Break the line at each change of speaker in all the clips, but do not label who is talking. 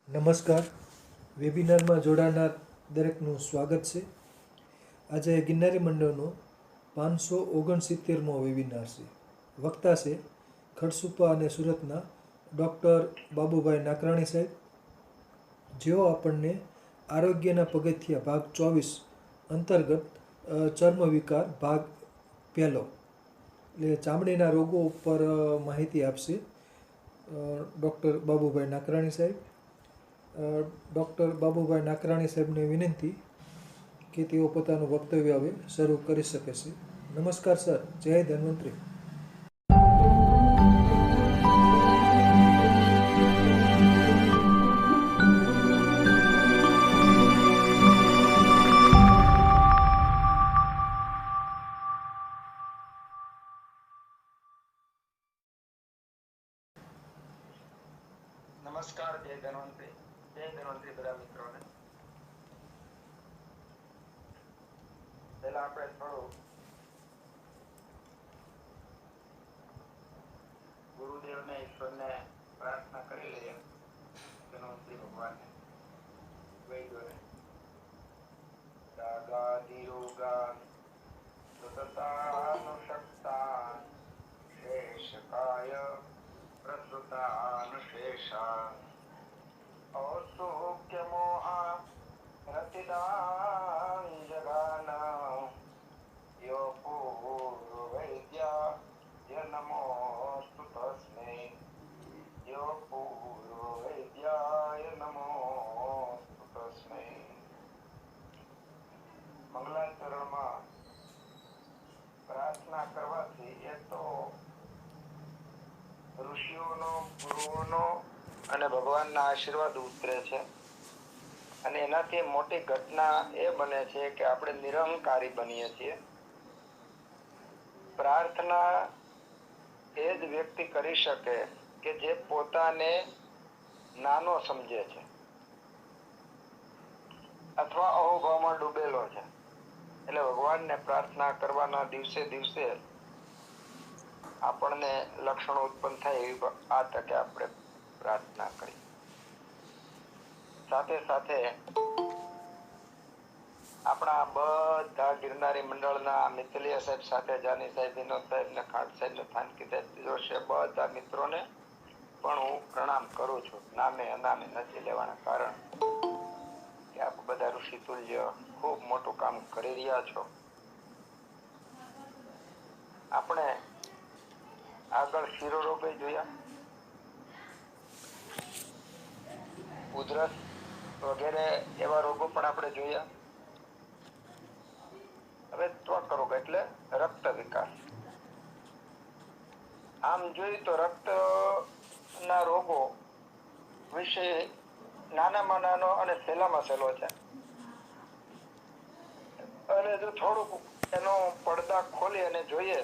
નમસ્કાર. વેબિનારમાં જોડાનાર દરેકનું સ્વાગત છે. આજે ગિરનારી મંડળનો 569મો વેબિનાર છે. વક્તા છે ખડસુપા અને સુરતના ડૉક્ટર બાબુભાઈ નાકરાણી સાહેબ, જેઓ આપણને આરોગ્યના પગથિયા ભાગ 24 અંતર્ગત ચર્મ વિકાર ભાગ પહેલો એટલે ચામડીના રોગો ઉપર માહિતી આપશે. ડૉક્ટર બાબુભાઈ નાકરાણી સાહેબ. ડૉક્ટર બાબુભાઈ નાકરાણી સાહેબને વિનંતી કે તેઓ પોતાનું વક્તવ્ય હવે શરૂ કરી શકે છે. નમસ્કાર સર. જય ધન્વંતરી.
નમસ્કાર. જય ધન્વંતરી. જય ધન્વંતરી બધા મિત્રોને. પહેલા આપણે થોડું ગુરુદેવને ઈશ્વરને પ્રાર્થના કરી લઈએ. ધન્વંતરી ભગવાનને, વૈદ્યોને રાગાધિરોગાન સુતતાનુશક્તાન શેષકાય પ્રસૃતાનુશેષાન ઔસુક્યમોહા રતિદાન જગાન યો પૂર્વ વૈદ્યાય નમોસ્તુ તસ્મૈ યો પૂર્વ વૈદ્યાય નમોસ્તુ તસ્મૈ. મંગલાચરણમાં પ્રાર્થના કરવાથી એક તો ઋષિઓનો, ગુરુઓનો અને ભગવાનના આશીર્વાદ ઉતરે છે, અને એનાથી મોટી ઘટના એ બને છે કે આપણે નિરહંકારી બનીએ છીએ. પ્રાર્થના એ જ વ્યક્તિ કરી શકે કે જે પોતાને નાનો સમજે છે અથવા અહોભાવમાં ડૂબેલો છે. એટલે ભગવાનને પ્રાર્થના કરવાના દિવસે દિવસે આપણને લક્ષણો ઉત્પન્ન થાય એવી આ તકે આપણે પ્રાર્થના કરી. સાથે સાથે આપણા બધા ગિરનારી મંડળના મિત્તલિયા સાહેબ સાથે જાની સાહેબ, વિનોદ સાહેબ ને ખાટ સાહેબ ને થાનકી સાહેબ, જોશે બધા મિત્રોને પણ હું પ્રણામ કરું છું. નામે અનામે નથી લેવાના, કારણ કે આપ બધા ઋષિ તુલ્ય ખૂબ મોટું કામ કરી રહ્યા છો. આપણે આગળ શિરોરોગ જોયા, ઉધરસ વગેરે એવા રોગો પણ આપણે જોયા. હવે ત્વક રોગ એટલે રક્ત વિકાર. આમ જોઈએ તો રક્ત ના રોગો વિશે નાનામાં નાનો અને સહેલામાં સહેલો છે, અને જો થોડુંક એનો પડદા ખોલી અને જોઈએ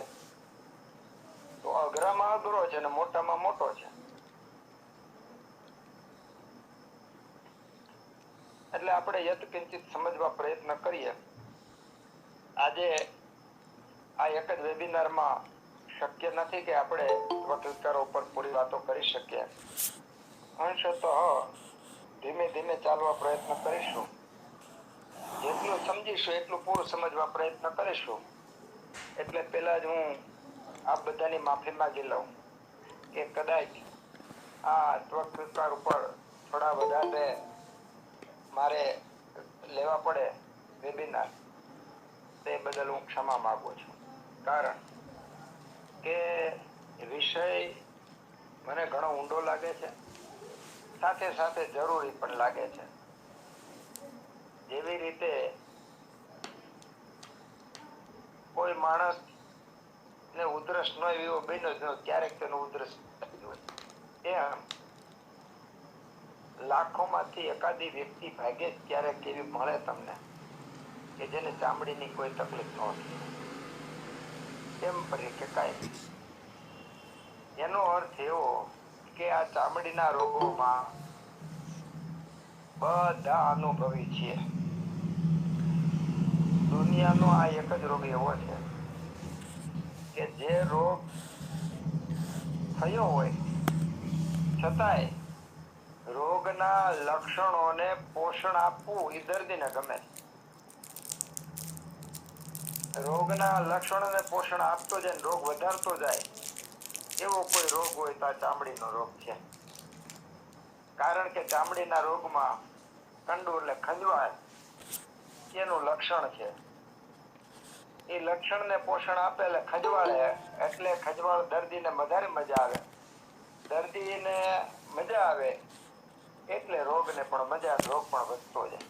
તો અઘરામાં અઘરો છે અને મોટામાં મોટો છે. એટલે આપણે યત્કિંચિત સમજવા પ્રયત્ન કરીએ. આજે આ એક જ વેબિનારમાં શક્ય નથી કે આપણે ત્વક ઉપર પૂરી વાતો કરી શકીએ. અંશતઃ ધીમે ધીમે ચાલવા પ્રયત્ન કરીશું. જેટલું સમજીશું એટલું પૂરું સમજવા પ્રયત્ન કરીશું. એટલે પહેલા જ હું આપ બધાની માફી માંગી લઉં કે કદાચ આ ત્વક વિકાર ઉપર થોડા વધારે મારે લેવા પડે વેબિનાર, તે બદલ હું ક્ષમા માંગુ છું. કારણ કે વિષય મને ઘણો ઊંડો લાગે છે, સાથે સાથે જરૂરી પણ લાગે છે. જેવી રીતે કોઈ માણસ ને ઉધરસ ન એવો બન્યો, ક્યારેક તેનો ઉધરસ એમ લાખોમાંથી એકાદી વ્યક્તિ ભાગ્યે જ ક્યારેક એવી મળે તમને કે જેને ચામડીની કોઈ તકલીફ ન હતી. કેમ કરી કે કાંઈ એનો અર્થ એવો કે આ ચામડીના રોગોમાં બધા અનુભવી છીએ. દુનિયાનો આ એક જ રોગ એવો છે કે જે રોગ થયો હોય છતાંય રોગના લક્ષણોને પોષણ આપવું એ દર્દીને ગમે. રોગના લક્ષણોને પોષણ આપતો જાય, રોગ વધારતો જાય, એવો કોઈ રોગ હોય તો આ ચામડીનો રોગ છે. કારણ કે ચામડીના રોગમાં કંડુ એટલે ખંજવાળ એનું લક્ષણ છે. એ લક્ષણને પોષણ આપે એટલે ખંજવાળે, એટલે ખંજવાળ દર્દીને વધારે મજા આવે. દર્દીને મજા આવે એટલે રોગને પણ મજા, રોગ પણ વધતો જાય.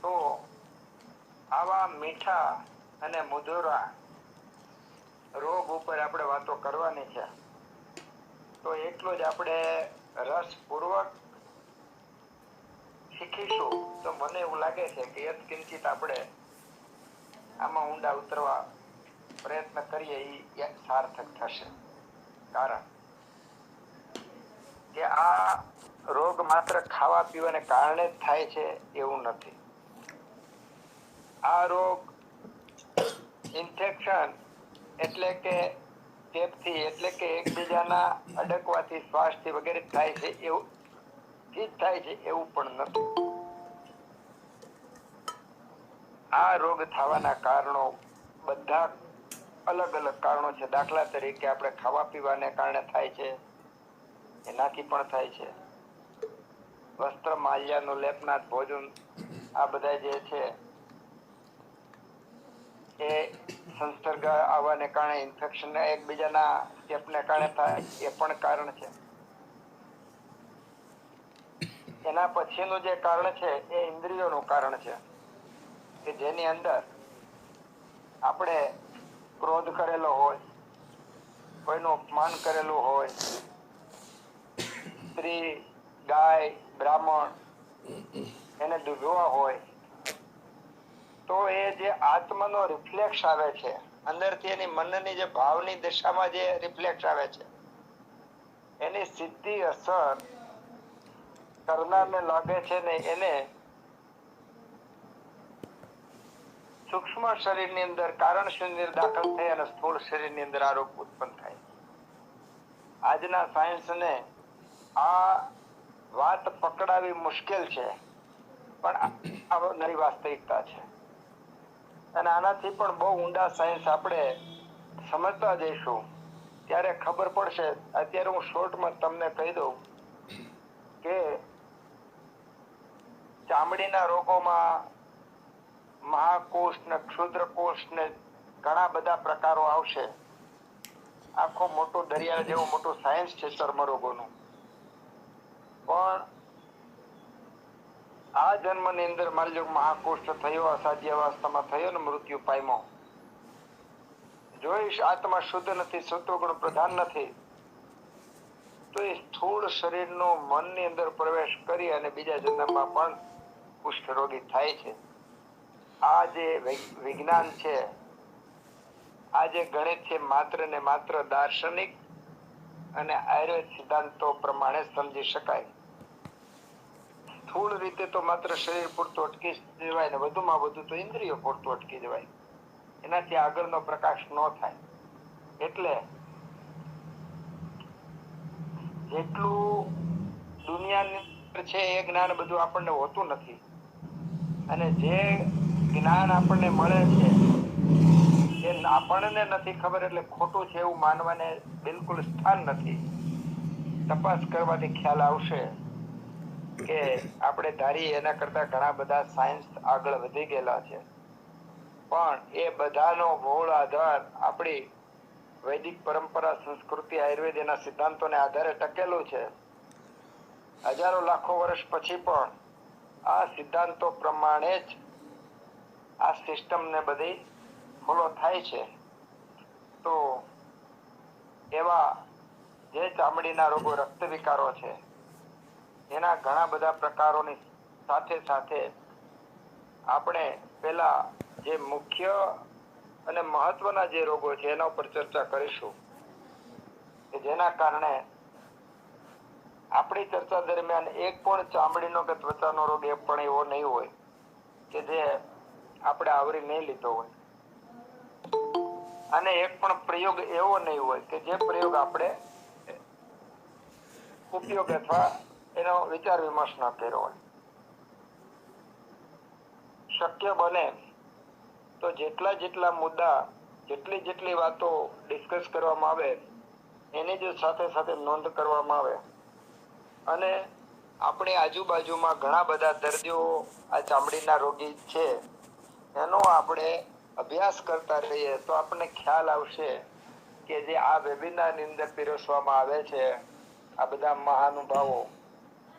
તો આવા મીઠા અને મધુરા રોગ ઉપર આપણે વાતો કરવાની છે. તો એટલું જ આપણે રસપૂર્વક શીખીશું તો મને એવું લાગે છે કે યત્કિંચિત આપણે આમાં ઊંડા ઉતરવા પ્રયત્ન કરીએ એ સાર્થક થશે. કારણ કે આ રોગ માત્ર ખાવા પીવાને કારણે જ થાય છે એવું નથી. આ રોગ ઇન્ફેક્શન એટલે કે ચેપથી, એટલે કે એકબીજાના અડકવાથી, શ્વાસથી વગેરે થાય છે એવું જ થાય છે એવું પણ નથી. આ રોગ થવાના કારણો બધા અલગ અલગ કારણો છે. દાખલા તરીકે આપણે ખાવા પીવાને કારણે થાય છે, એનાથી પણ થાય છે. વસ્ત્ર માલ્યાનું લેપનાથ ભોજન, આ બધા જે છે એ સંસર્ગ આવવાને કારણે, ઇન્ફેક્શન એકબીજાના ચેપને કારણે થાય એ પણ કારણ છે. એના પછીનું જે કારણ છે એ ઇન્દ્રિયોનું કારણ છે કે જેની અંદર આપણે ક્રોધ કરેલો હોય, કોઈનું અપમાન કરેલું હોય, સ્ત્રી, ગાય, બ્રાહ્મણ એને દુભવા હોય, તો એ જે આત્માનો રિફ્લેક્સ આવે છે અંદરથી, એની મનની જે ભાવની દિશામાં જે રિફ્લેક્સ આવે છે, એની સીધી અસર કરનારને લાગે છે ને એને સૂક્ષ્મ શરીરની અંદર કારણ શરીર દાખલ થઈ અને સ્થૂળ શરીરની અંદર આ રોગ ઉત્પન્ન થાય. આજના સાયન્સને આ વાત પકડાવી મુશ્કેલ છે, પણ આ નવી વાસ્તવિકતા છે. અને આનાથી પણ બહુ ઊંડા સાયન્સ આપણે સમજતા જઈશું ત્યારે ખબર પડશે. અત્યારે હું શોર્ટમાં તમને કહી દઉં કે ચામડીના રોગોમાં મહાકોષ ને ક્ષુદ્રકોષ ને ઘણા બધા પ્રકારો આવશે. આખો મોટો દરિયા જેવું મોટું સાયન્સ છે ચર્મરોગોનું. પણ આ જન્મની અંદર માની લો મહાકોષ્ઠ થયો, અસાધ્ય અવસ્થામાં થયો ને મૃત્યુ પામ્યો, જોઈશ આત્મા શુદ્ધ નથી, સત્વગુણ પ્રધાન નથી, તો એ સ્થૂળ શરીરનો મનની અંદર પ્રવેશ કરી અને બીજા જન્મમાં પણ કુષ્ઠરોગી થાય છે. આ જે વિજ્ઞાન છે, આ જે ગણિત છે, માત્ર ને માત્ર દાર્શનિક અને આયુર્વેદ સિદ્ધાંતો પ્રમાણે સમજી શકાય. સ્થૂળ રીતે તો માત્ર શરીર પૂરતું અટકી જવાય ને વધુમાં વધુ તો ઇન્દ્રિયો પૂરતું અટકી જવાય, એનાથી આગળનો પ્રકાશ ન થાય. એટલે જેટલું દુનિયાની અંદર છે એ જ્ઞાન બધું આપણને હોતું નથી, અને જે જ્ઞાન આપણને મળે છે એ આપણને નથી ખબર એટલે ખોટું છે એવું માનવાને બિલકુલ સ્થાન નથી. તપાસ કરવાથી ખ્યાલ આવશે કે આપણે ધારીએ એના કરતા ઘણા બધા સાયન્સ આગળ વધી ગયેલા છે. પણ એ બધાનો મૂળ આધાર આપણી વૈદિક પરંપરા, સંસ્કૃતિ, આયુર્વેદ એના સિદ્ધાંતોને આધારે ટકેલું છે. હજારો લાખો વર્ષ પછી પણ આ સિદ્ધાંતો પ્રમાણે જ આ સિસ્ટમ ને બધી ફોલો થાય છે. તો એવા જે ચામડીના રોગો, રક્ત વિકારો છે, એના ઘણા બધા પ્રકારોની સાથે સાથે આપણે પેલા જે મુખ્ય અને મહત્વના જે રોગો છે એના ઉપર ચર્ચા કરીશું કે જેના કારણે આપણી ચર્ચા દરમિયાન એક પણ ચામડીનો કે ત્વચાનો રોગ એ પણ એવો નહીં હોય કે જે આપણે આવરી નહીં લીધો હોય, અને એક પણ પ્રયોગ એવો નહીં હોય કે જે પ્રયોગ આપણે ઉપયોગ અથવા એનો વિચાર વિમર્શ ન કર્યો હોય. શક્ય બને તો જેટલા મુદ્દા જેટલી વાતો ડિસ્કસ કરવામાં આવે એની જ સાથે સાથે નોંધ કરવામાં આવે અને આપણી આજુબાજુમાં ઘણા બધા દર્દીઓ આ ચામડીના રોગી છે એનો આપણે અભ્યાસ કરતા રહીએ તો આપણને ખ્યાલ આવશે કે જે આ વેબિનારની અંદર પીરસવામાં આવે છે આ બધા મહાનુભાવો,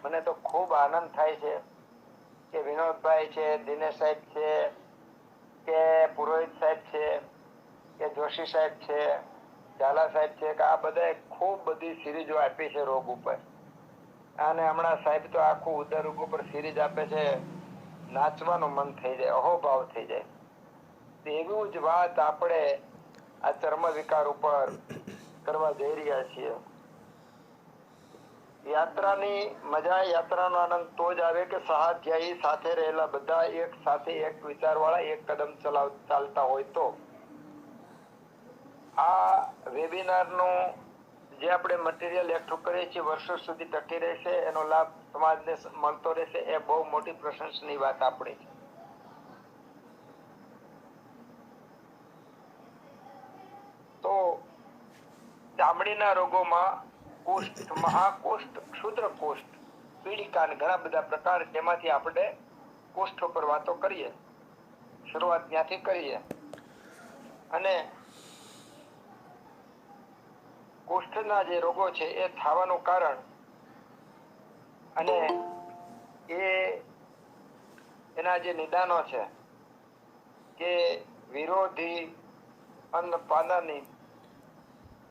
મને તો ખૂબ આનંદ થાય છે કે વિનોદભાઈ છે, દિનેશ સાહેબ છે, કે પુરોહિત સાહેબ છે, કે જોશી સાહેબ છે, ઝાલા સાહેબ છે, કે આ બધાએ ખૂબ બધી સિરીઝો આપી છે રોગ ઉપર. અને હમણાં સાહેબ તો આખું ઉદર રોગ ઉપર સિરીઝ આપે છે, નાચવાનું મન થઈ જાય, અહોભાવ થઈ જાય. એવું જ વાત આપણે આ ચર્મ વિકાર ઉપર કરવા જઈ રહ્યા છીએ. યાત્રાની મજા, યાત્રાનો આનંદ તો જ આવે કે સહાધ્યાયી સાથે રહેલા બધા એક સાથે એક વિચારવાળા એક કદમ ચાલતા હોય તો. આ વેબિનારનું જે આપણે મટીરિયલ એકઠું કરીએ છીએ વર્ષો સુધી ટકી રહેશે, એનો લાભ સમાજને મળતો રહેશે, એ બહુ મોટી પ્રશંસની વાત આપણી છે. તો ચામડીના રોગોમાં કુષ્ઠ, મહાકુષ્ઠ, ક્ષુદ્રકુષ્ઠ, પીડિકા અને ઘણા બધા પ્રકાર, જેમાંથી આપણે કુષ્ઠ ઉપર વાતો કરીએ. શરૂઆત ત્યાંથી કરીએ. અને કુષ્ઠના જે રોગો છે એ થવાનું કારણ અને એના જે નિદાનો છે કે વિરોધી અન્નપાનની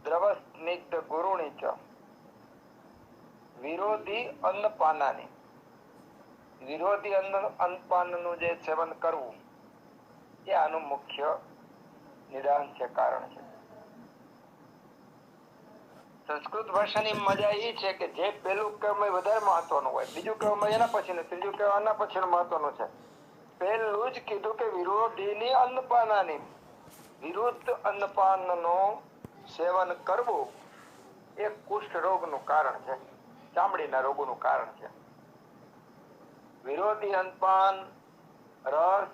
દ્રવસ્નિગ્ધ ગુરુણી ચ, વિરોધી અન્નપાનાની, વિરોધી અન્નપાનનું જે સેવન કરવું એ આનું મુખ્ય નિદાન છે, કારણ છે. સંસ્કૃત ભાષાની મજા એ છે કે જે પેલું કહેવામાં વધારે મહત્વનું હોય, બીજું કહેવામાં એના પછીનું, ત્રીજું કહેવા આના પછીનું મહત્વનું છે. પહેલું જ કીધું કે વિરોધીની અન્નપાનાની, વિરુદ્ધ અન્નપાનનું સેવન કરવું એ કુષ્ઠ રોગનું કારણ છે, ચામડીના રોગોનું કારણ છે. વિરોધી અન્નપાન, રસ,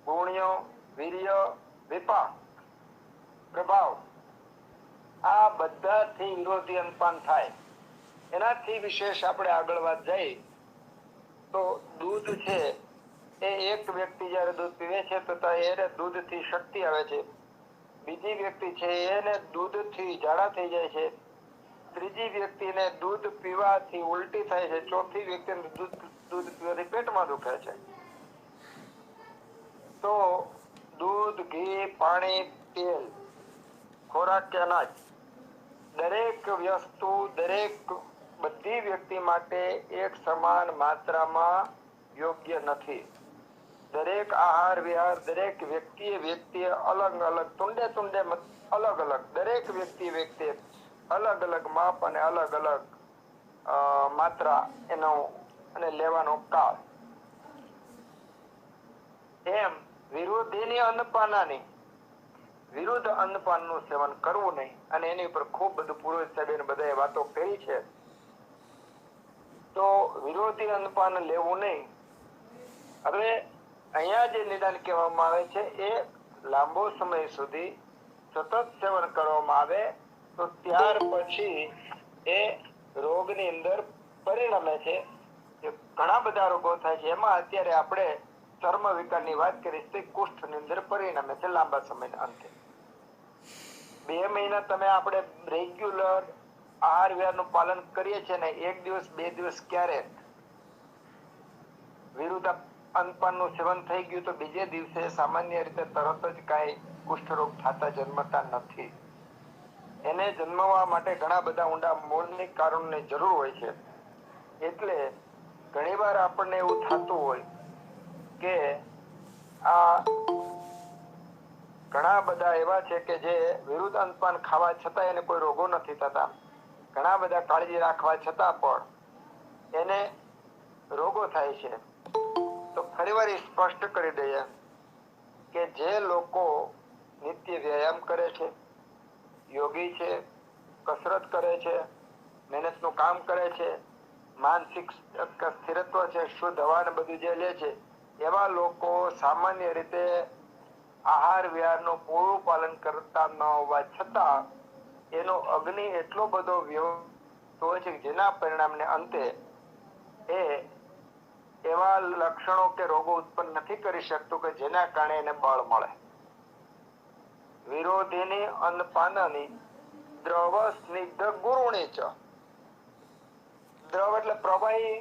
ગુણ્યો, વીર્ય, વિપાક, પ્રભાવ, આ બધાથી વિરોધી અન્નપાન થાય. એનાથી વિશેષ આપણે આગળ વાત જઈએ તો દૂધ છે એ એક વ્યક્તિ જ્યારે દૂધ પીવે છે તો એને દૂધથી શક્તિ આવે છે, બીજી વ્યક્તિ છે એને દૂધથી ઝાડા થઈ જાય છે, ત્રીજી વ્યક્તિને દૂધ પીવાથી ઉલટી થાય છે, ચોથી વ્યક્તિને દૂધ પીવાથી પેટમાં દુખે છે. તો દૂધ, ઘી, પાણી, તેલ, ખોરાક કે અનાજ, દરેક વસ્તુ બધી વ્યક્તિ માટે એક સમાન માત્રામાં યોગ્ય નથી. દરેક આહાર વિહાર દરેક વ્યક્તિએ અલગ અલગ તુંડે અલગ અલગ, દરેક વ્યક્તિએ અલગ અલગ માપ અને અલગ અલગ માત્રા એનો અને લેવાનો કાળ. એમ વિરોધીની અન્નપાનાની, વિરુદ્ધ અન્નપાનનું સેવન કરવું નહીં. અને એની ઉપર ખૂબ બધું પુરોહિત સાહેબે બધાએ વાતો કરી છે. તો વિરોધી અન્નપાન લેવું નહીં. હવે અહીંયા જે નિદાન કહેવામાં આવે છે એ લાંબો સમય સુધી સતત સેવન કરવામાં આવે તો ત્યાર પછી એ રોગની અંદર પરિણમે છે. ઘણા બધા રોગો થાય છે, એમાં અત્યારે આપણે ચર્મ વિકારની વાત કરીએ તો કુષ્ઠની અંદર પરિણમે છે લાંબા સમયના અંતે. 2 મહિના તમે આપણે રેગ્યુલર આહાર વિહારનું પાલન કરીએ છીએ ને, એક દિવસ 2 દિવસ ક્યારેક વિરુદ્ધ અન્નપાનનું સેવન થઈ ગયું તો બીજે દિવસે સામાન્ય રીતે તરત જ કાંઈ કુષ્ઠરોગ થતા જન્મતા નથી. એને જન્મવા માટે ઘણા બધા ઊંડા મૂળની કારણોની જરૂર હોય છે. એટલે ઘણીવાર આપણને એવું થતું હોય કે આ ઘણા બધા એવા છે કે જે વિરુદ્ધ અન્નપાન ખાવા છતાં એને કોઈ રોગો નથી થતા, ઘણા બધા કાળજી રાખવા છતાં પણ એને રોગો થાય છે. તો ફરીવાર સ્પષ્ટ કરી દઈએ કે જે લોકો નિત્ય વ્યાયામ કરે છે, યોગી છે, કસરત કરે છે, મહેનતનું કામ કરે છે, માનસિક સ્થિરત્વ છે, શુદ્ધ હવા ને બધું જે લે છે, એવા લોકો સામાન્ય રીતે આહાર વિહારનું પૂરું પાલન કરતા ન હોવા છતાં એનો અગ્નિ એટલો બધો વ્યવસ્થિત હોય છે કે જેના પરિણામને અંતે એ એવા લક્ષણો કે રોગો ઉત્પન્ન નથી કરી શકતું કે જેના કારણે એને બળ મળે. વિરોધીની અન્નપાનની દ્રવ સ્નિગ્ધ ગુરુણી ચ. દ્રવ એટલે પ્રવાહી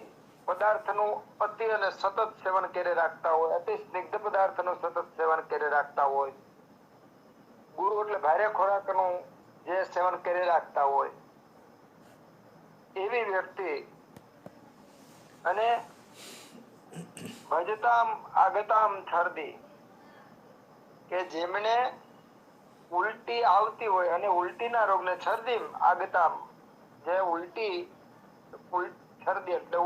પદાર્થનું અતિ અને સતત સેવન કરી રાખતા હોય, અતિ સ્નિગ્ધ પદાર્થનું સતત સેવન કરી રાખતા હોય. ગુરુ એટલે ભારે ખોરાકનું જે સેવન કરી રાખતા હોય એવી વ્યક્તિ અને ભજતામ આગતામ છર્દી કે જેમને ઉલટી આવતી હોય અને ઉલટીના રોગને છર્દી આગતામ જે છર્દી એટલે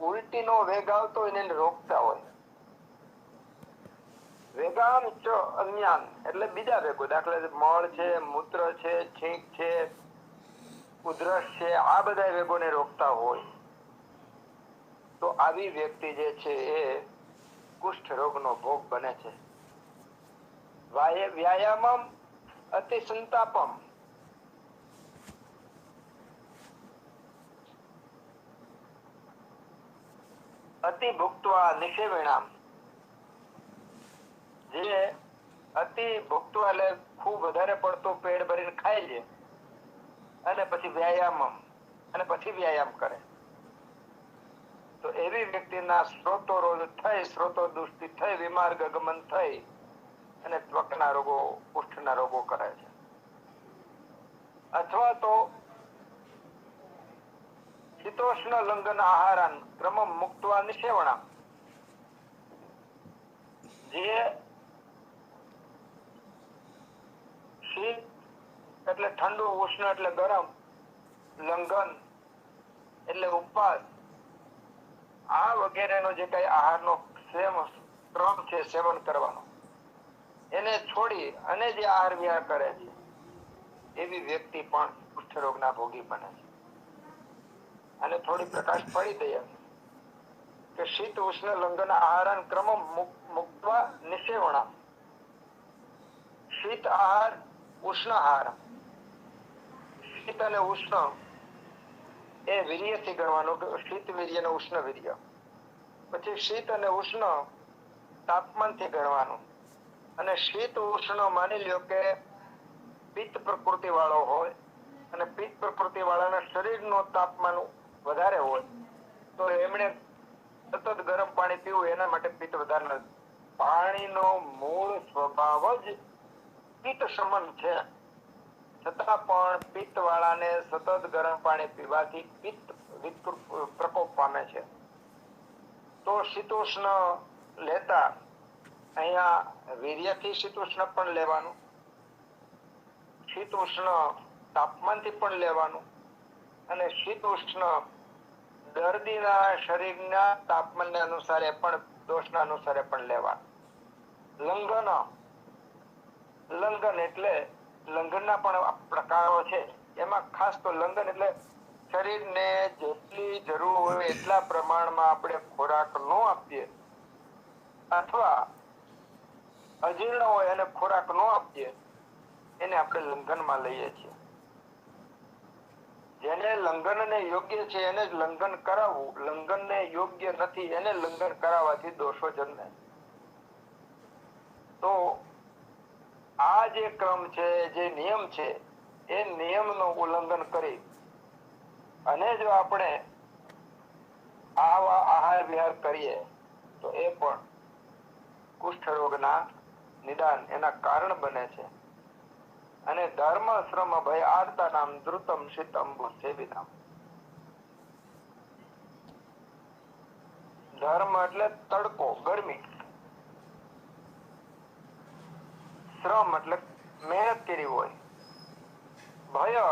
ઉલટીનો વેગ આવતો હોય એને રોકતા હોય. વેગામ ચ અજ્ઞાન એટલે બીજા વેગો, દાખલા મળ છે, મૂત્ર છે, છીંક છે, ઉધરસ છે, આ બધા વેગોને રોકતા હોય તો આવી વ્યક્તિ જે છે એ કુષ્ઠ રોગનો ભોગ બને છે. વ્યાયામમ અતિ સંતાપમ અતિ ભુક્ત્વા નિષેવિણામ. જે અતિ ભુક્ત્વા એટલે ખૂબ વધારે પડતો પેટ ભરીને ખાઈ લે અને પછી વ્યાયામમ અને પછી વ્યાયામ કરે તો એવી વ્યક્તિના સ્ત્રોતો રોગ થઈ, સ્ત્રોતો દુષ્ટિ થઈ, વિમાર્ગ ગમન થઈ અને ત્વકના રોગો, કુષ્ઠના રોગો કરે છે. અથવા તો શીતોષ્ણ લંઘન આહારાન ક્રમમ મુક્ત્વા નિષેવણા. જે શીત એટલે ઠંડુ, ઉષ્ણ એટલે ગરમ, લંઘન એટલે ઉપવાસ, આ વગેરેનો જે કઈ આહારનો ક્રમ છે સેવન કરવાનો, એને છોડી અને જે આહાર વિહાર કરે છે એવી વ્યક્તિ પણ કુષ્ઠ રોગના ભોગી બને છે. અને થોડી પ્રકાશ પડી દઈએ કે શીત ઉષ્ણ લંઘન આહારન ક્રમ મુક્ત્વા નિષેવણા. શીત આહાર, ઉષ્ણ આહાર. શીત અને ઉષ્ણ એ વીર્યથી ગણવાનું કે શીત વીર્ય અને ઉષ્ણ વીર્ય. પછી શીત અને ઉષ્ણ તાપમાનથી ગણવાનું. અને શીત ઉષ્ણ માની લ્યો કે પિત્ત પ્રકૃતિ વાળો હોય અને પિત્ત પ્રકૃતિ વાળાના શરીરનું તાપમાન વધારે હોય તો એમણે સતત ગરમ પાણી પીવું, એના માટે પિત્ત વધારે. પાણીનો મૂળ સ્વભાવ જ પિત્ત શમન છે, છતાં પણ પિત્ત વાળાને સતત ગરમ પાણી પીવાથી પિત્ત પ્રકોપ પામે છે. તો શીતોષ્ણ લેતા અહીંયા વીર્યથી શીતોષ્ણ પણ લેવાનું, શીતોષ્ણ તાપમાનથી પણ લેવાનું અને શીતોષ્ણ દર્દીના શરીરના તાપમાનને અનુસારે પણ, દોષના અનુસારે પણ લેવાનું. લંઘન એટલે લંઘનના પણ પ્રકારો છે. એમાં ખાસ તો લંઘન એટલે શરીરને જેટલી જરૂર હોય એટલા પ્રમાણમાં આપણે ખોરાક ન આપીએ અથવા અજીર્ણ હોય અને ખોરાક ન આપીએ એને આપણે લંઘનમાં લઈએ છીએ. જેને લંઘનને યોગ્ય છે એને જ લંઘન કરાવવું, લંઘનને યોગ્ય નથી એને લંઘન કરાવવાથી દોષો જન્મે. તો આ જે ક્રમ છે, જે નિયમ છે, એ નિયમનું ઉલ્લંઘન કરી અને જો આપણે આવા આહાર વિહાર કરીએ તો એ પણ કુષ્ઠ રોગના નિદાન એના કારણ બને છે. અને ધર્મ શ્રમ ભય આર્તા નામ ધ્રુતમ શીતંબુ સેવિનામ. ધર્મ એટલે તડકો, ગરમી. શ્રમ એટલે મહેનત કરી હોય. ભય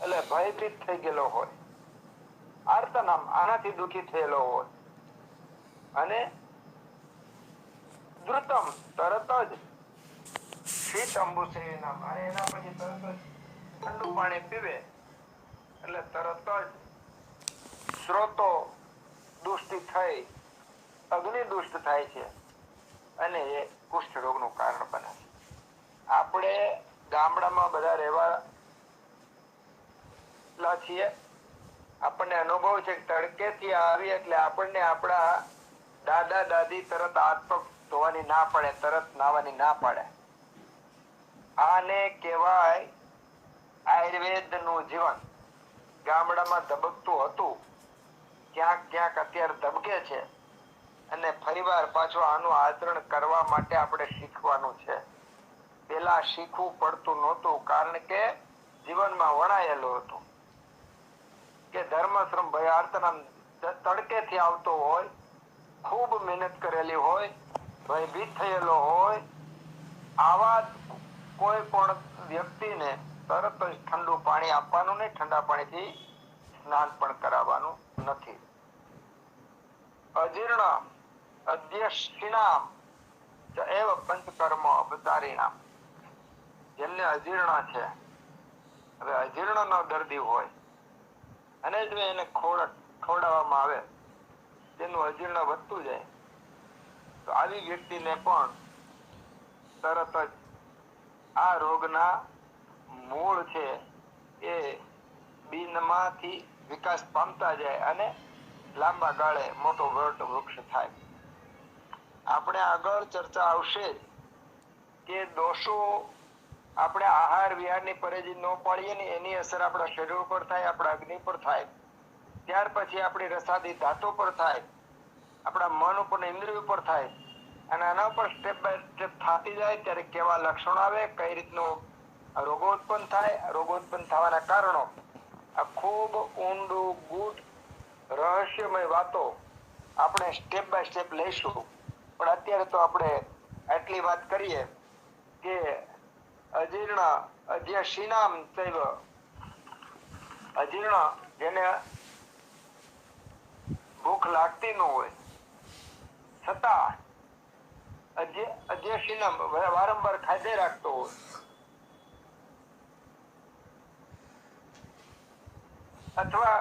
એટલે ભયભીત થઈ ગયેલો હોય. આર્તા નામ આનાથી દુઃખી થયેલો હોય. અને ધ્રુતમ તરત જ શીત અંબુ સેવિનામ, અને એના પછી તરત જ ઠંડુ પાણી પીવે એટલે તરત જ સ્ત્રોતો દુષ્ટિ થઈ અગ્નિ દુષ્ટ થાય છે અને એ કુષ્ઠ રોગનું કારણ બને છે. આપણે ગામડામાં બધા રહેવાલા છીએ. આપણને અનુભવ છે કે તડકેથી આવી એટલે આપણને આપણા દાદા દાદી તરત હાથ પગ ધોવાની ના પડે, તરત નાવાની ના પાડે. આને કહેવાય આયુર્વેદનું જીવન. ગામડામાં ધબકતું હતું, ક્યાંક ક્યાંક અત્યારે ધબકે છે અને ફરીવાર પાછું આનું આચરણ કરવા માટે આપણે શીખવાનું છે. પેલા શીખવું પડતું નહોતું, કારણ કે જીવનમાં વણાયેલું હતું કે ધર્મ શ્રમ ભયાર્થના તડકેથી આવતો હોય, ખૂબ મહેનત કરેલી હોય, ભયભીત થયેલો હોય, આવા કોઈ પણ વ્યક્તિને તરત જ ઠંડુ પાણી આપવાનું નહીં, ઠંડા પાણીથી સ્નાન પણ કરાવવાનું નથી. અજીર્ણ અધ્યક્ષિણામ એવ પંચકર્મ અવતારિણામ. જેમને અજીર્ણ છે, હવે અજીર્ણ નો દર્દી હોય અને જો એને ખવડાવવામાં આવે, તેનું અજીર્ણ વધતું જાય, તો આવી વ્યક્તિને પણ તરત જ આ રોગના મૂળ છે એ બીનમાંથી વિકાસ પામતા જાય અને લાંબા ગાળે મોટો વૃક્ષ થાય. આપણે આગળ ચર્ચા આવશે કે દોષો આપણે આહાર વિહારની પરેજી ન પાડીએ ને એની અસર આપણા શરીર ઉપર થાય, આપણા અગ્નિ પર થાય, ત્યાર પછી આપણી રસાદી ધાતુ પર થાય, આપણા મન ઉપર ઇન્દ્રિય ઉપર થાય, અને આના પર સ્ટેપ બાય સ્ટેપ થતી જાય ત્યારે કેવા લક્ષણો આવે, કઈ રીતનું રોગો ઉત્પન્ન થાય, રોગો ઉત્પન્ન થવાના કારણો, આ ખૂબ ઊંડું ગૂઢ રહસ્યમય વાતો આપણે સ્ટેપ બાય સ્ટેપ લઈશું. પણ અત્યારે તો આપણે આટલી વાત કરીએ કે અજીર્ણ અધ્યક્ષિણામ ચૈવ, અજીર્ણ જેને ભૂખ લાગતી ન હોય છતાં અધ્યક્ષિણામ વારંવાર ખાધે રાખતો હોય, અથવા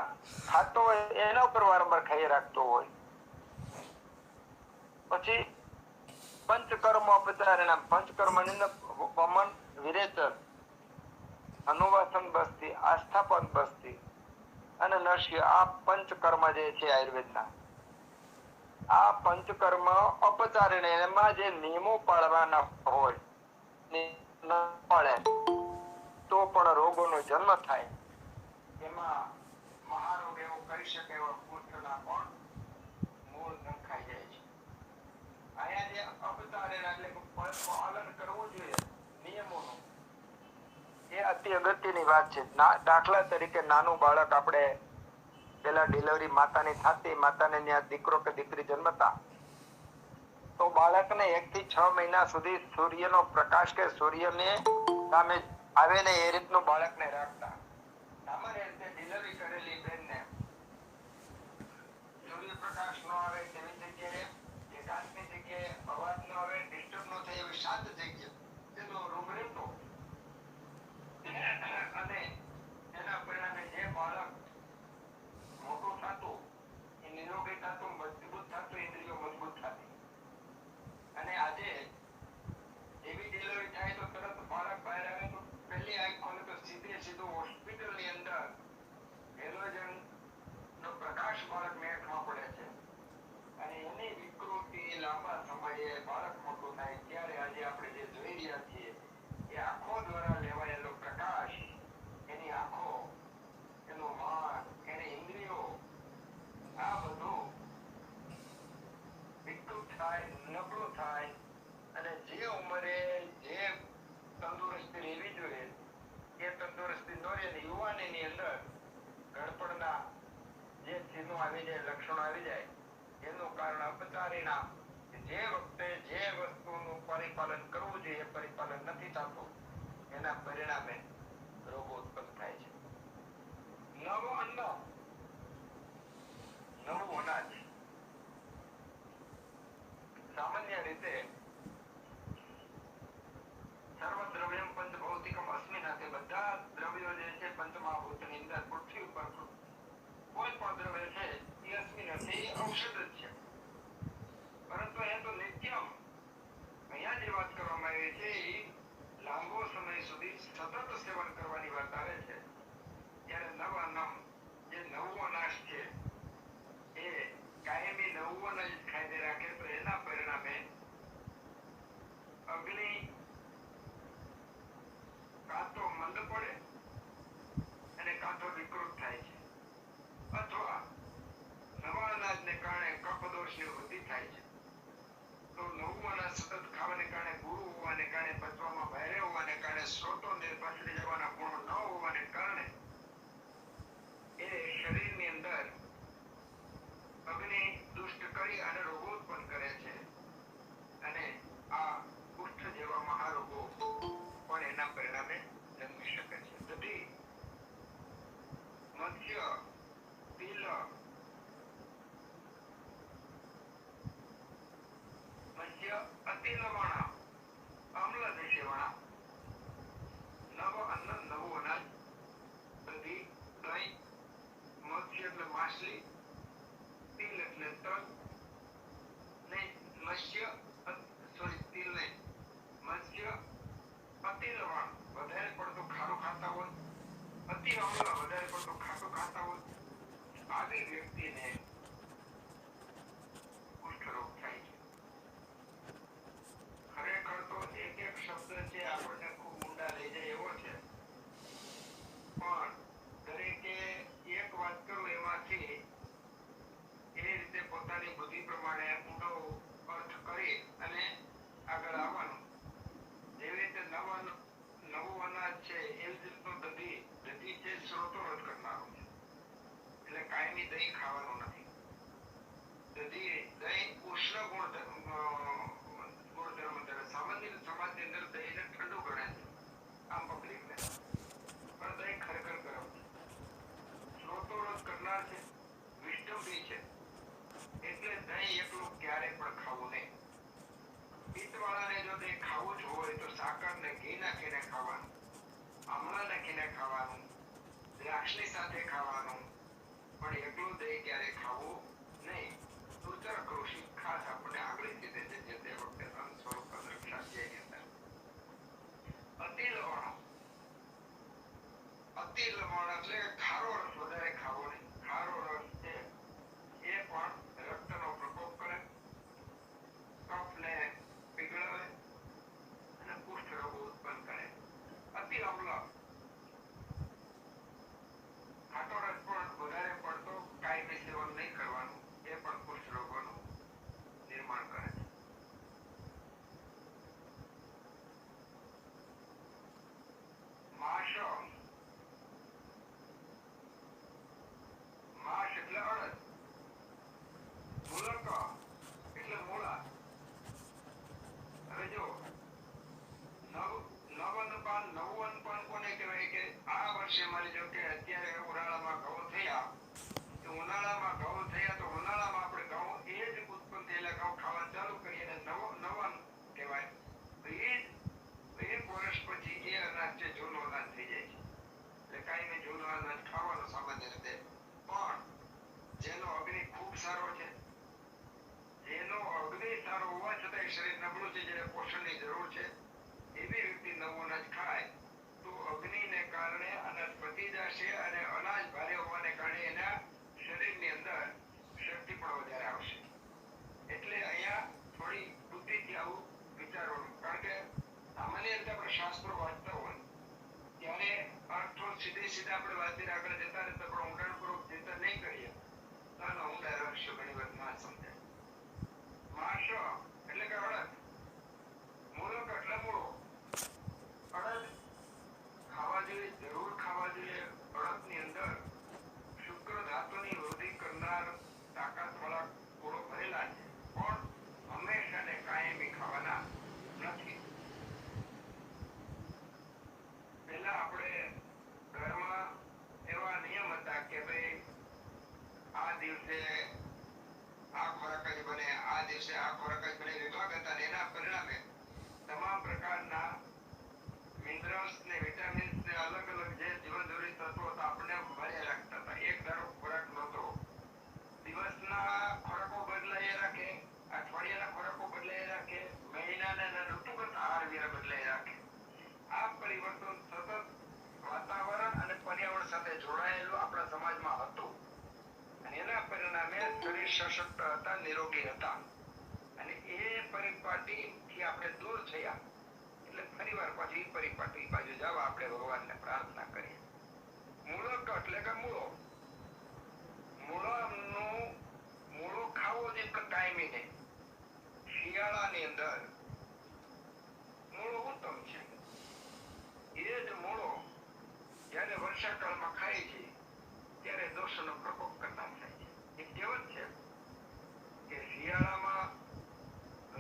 ખાતો હોય એના ઉપર વારંવાર ખાઈ રાખતો હોય, પછી પંચકર્મ અપચારિણામ, પંચકર્મની અંદર વમન, વિરેચન, અનુવાસન બસ્તી, આસ્થાપન બસ્તી અને નશ્ય, આ પંચકર્મ જે છે આયુર્વેદના, આ પંચકર્મ અપચારિણે, એમાં જે નિયમો પાળવાના હોય ન પાળે તો પણ રોગોનો જન્મ થાય. એમાં મહારોગ એવો કહી શકે એવા કુષ્ઠના પણ મૂળ નખાઈ જાય છે. અહીંયા જે અપચારિણા એટલે પાલન કરવું જોઈએ નિયમોનું, એ અતિ અગત્યની વાત છે. દાખલા તરીકે નાનું બાળક, આપણે પેલા ડિલિવરી માતાની થતી, માતાને ત્યાં દીકરો કે દીકરી જન્મતા, તો બાળકને 1 થી 6 મહિના સુધી સૂર્યનો પ્રકાશ કે સૂર્યને સામે આવે ને એ રીતનું બાળકને રાખતા. સામાન્ય રીતે ડિલિવરી કરેલી બેનને સૂર્યપ્રકાશ ન આવે તેવી જગ્યાએ, એકાંતની જગ્યાએ, અવાજ ન આવે, ડિસ્ટર્બ ન થાય એવી શાંત જગ્યા, તેનો રૂમ રહેતો, અને એના પરિણામે જે બાળક મોટું થતું, એ નિરોગી થતું, મજબૂત થતું, ઇન્દ્રિયો મજબૂત થતી. અને આજે એવી ડિલિવરી થાય તો તરત બાળક બહાર આવે તો પહેલી આંખ ખોલે તો સીધું હોસ્પિટલની અંદર હેલોજન નો પ્રકાશ બાળકને આંખમાં પડે છે, અને એની વિકૃતિ લાંબા સમયે બાળક મોટું થાય ત્યારે આજે આપણે જે જોઈ રહ્યા છીએ એ આંખો દ્વારા લેવાયેલો પ્રકાશ, એની આંખો, એનું મન, એની ઇન્દ્રિયો, આ બધું વિકૃત થાય, નબળું થાય, અને જે ઉંમરે જે તંદુરસ્તી રહેવી જોઈએ એ તંદુરસ્તી ન રહે, યુવાનીની અંદર ગડપડના જે ચિહ્નો આવી જાય, લક્ષણો આવી જાય, એનું કારણ અપચારિણામ. જે વખતે જે વસ્તુનું પરિપાલન કરવું જોઈએ એ પરિપાલન નથી થતું, એના પરિણામે રોગો ઉત્પન્ન થાય છે. નવું અન્ન, નવું અનાજ. સામાન્ય રીતે સર્વ દ્રવ્યમ પંચભૌતિકમ અસ્મિના, તે બધા દ્રવ્યો છે એ ઔષધ જ છે, પરંતુ અહીંયા તો નિત્યમ, અહીંયા જે વાત કરવામાં આવી છે એ લાંબો સમય સુધી સતત સેવન કરવાની વાત આવે છે. ત્યારે નવ અન્નમ, જે નવો અનાજ છે એ કાયમી નવું અનાજ ખાઈને રાખે તો એના પરિણામે અગ્નિ કાં તો મંદ પડે અને કાં તો વિકૃત થાય છે, અથવા નવા અનાજને કારણે કફદોષની વૃદ્ધિ થાય છે. તો નવું અનાજ સતત ખાવાને કારણે ગુરુ હોવાને કારણે પચવામાં ભારે હોવાને કારણે સ્રોતોને પચડી જવાના ગુણો ન હોવાને કારણે એ શરીરની અંદર અગ્નિ દુષ્ટ કરી અને રોગો ઉત્પન્ન કરે છે, અને આ કુષ્ઠ જેવા મહારોગો પણ એના પરિણામે જન્મી શકે છે. તેથી મત્સ્ય, તિલ, મત્સ્ય અતિ લવણ, અમ્લ દેશેવણ, નવ અન્ન નવું અનાજ, દધી, દહીં, મત્સ્ય એટલે માછલી, તિલ એટલે તલ, નહીં મત્સ્ય તિલ નહીં, મત્સ્ય અતિ લવણ, વધારે પડતું ખારું ખાતા હોય, અતિ અમ્લ, વધારે પડતું ખાટું ખાતા હોય, આવી વ્યક્તિને કુષ્ઠરોગ થાય છે. ખરેખર તો એક એક શબ્દ છે આપણને ખૂબ ઊંડા લઈ જાય એવો છે, પણ દરેકે એક વાત કરું એમાંથી એ રીતે પોતાની બુદ્ધિ પ્રમાણે ઊંડો અર્થ કરી અને આગળ આવવાનું. જેવી રીતે નવું અનાજ છે એવી જ રીતનું દધી છે સ્રોતોરોધ કરનારું છે, એટલે કાયમી દહીં ખાવાનું નથી. દહીં ઉષ્ણ ગુણધર્મ ધરાવે. સામાન્ય સમાજની અંદર દહીંને ઠંડુ ગણે છે આમ પબ્લિકને, પણ દહીં ખરેખર ગરમ છે, સ્રોતોરોધ કરનાર છે, વિસ્ડમ બી છે. એટલે દહીં એકલું ક્યારેય પણ ખાવું નહીં. પિત્તવાળાને જો દહીં ખાવું જ હોય તો સાકર ને ઘી નાખીને ખાવાનું, આમળા નાખીને ખાવાનું, દ્રાક્ષની સાથે ખાવાનું, પણ એકલું દહીં ક્યારેય ખાવું નહીં. દુર્ચરક ઋષિ ખાસ આપણને આગળ કીધે છે જે તે વખતે સ્વરૂપ દ્રક્ષાધ્યાયની અંદર. અતિ લવણ એટલે ખારો રસ વધારે ખાવો નહીં. ખારો રસ છે એ પણ રક્તનો પ્રકોપ કરે, કફને પીગળાવે અને કુષ્ઠ રોગો ઉત્પન્ન કરે. અતિ અમ્લ, ખાટો રસ પણ વધારે પડતો કાયમી સેવન નહીં કરવાનું, એ પણ કુષ્ઠ રોગોનું નિર્માણ કરે છે. માસ એટલે અડદ, મૂલક એટલે મૂળા. હવે જો નવન પાન કોને કહેવાય કે આ વર્ષે મારી જો કે અત્યારે ઉનાળામાં ઘઉં થયા તો ઉનાળામાં આપણે ઘઉં એ જ ઉત્પન્ન થયેલા ઘઉં ખાવા ચાલુ કરીએ અને નવન કહેવાય. તો એ એક વર્ષ પછી એ અનાજ છે જૂનું અનાજ થઈ જાય છે. એટલે કાંઈ જૂનું અનાજ ખાવાનું સામાન્ય રીતે. પણ જેનો અગ્નિ ખૂબ સારો છે, જેનો અગ્નિ સારો હોવા છતાં શરીર નબળું છે, જેને પોષણની જરૂર છે, એવી વ્યક્તિ નવું અનાજ ખાય તો અગ્નિને કારણે અનાજ પચી જશે અને અનાજ ભારે હોવાને કારણે એના શરીરની અંદર શક્તિ પણ વધારે આવશે. એટલે અહીંયા થોડી બુદ્ધિથી આવું વિચારવાનું. કારણ કે સામાન્ય રીતે આપણે શાસ્ત્રો વાંચતા હોય ત્યારે અર્થો સીધે આપણે વાંચીને આગળ જતા રહેતા, પણ ઊંડાણપૂર્વક ચિંતન નહીં કરીએ તો આનો ઊંડા રહસ્યો ઘણી વાર ના સમજાય. માસ એટલે કે અડદ, મૂલક એટલે મૂળો. અડદ ખાવા જોઈએ, જરૂર ખાવા જોઈએ. અડદની અંદર શુક્ર ધાતુની વૃદ્ધિ કરનાર તાકાતવાળા ગુણો ભરેલા છે, પણ હંમેશા ને કાયમી ખાવાના નથી. પહેલા આપણે ઘરમાં એવા નિયમ હતા કે ભાઈ આ દિવસે આ ખોરાક જ બને, આ દિવસે આ ખોરાક જ બને, વિભાગ હતા. એના પરિણામે તમામ પ્રકારના મિનરલ્સ ને વિટામિન્સ ને અલગ અલગ જે જીવન જરૂરી તત્વો હતા આપણને મળ્યા રાખતા હતા. એક ધારો ખોરાક નહોતો. દિવસના સશક્ત હતા, નિરોગી હતા. અને એ પરિપાટીથી આપણે દૂર થયા એટલે ફરીવાર પાછી એ પરિપાટી બાજુ જવા આપણે ભગવાનને પ્રાર્થના કરીએ. મૂળક એટલે કે મૂળો. મૂળો ખાવો જ એક કાયમી નહીં. શિયાળાની અંદર મૂળો ઉત્તમ છે. એ જ મૂળો જ્યારે વર્ષાકાળમાં ખાય છે ત્યારે દોષનો પ્રકોપ કરતા થાય છે. એ કહેવત છે કે શિયાળામાં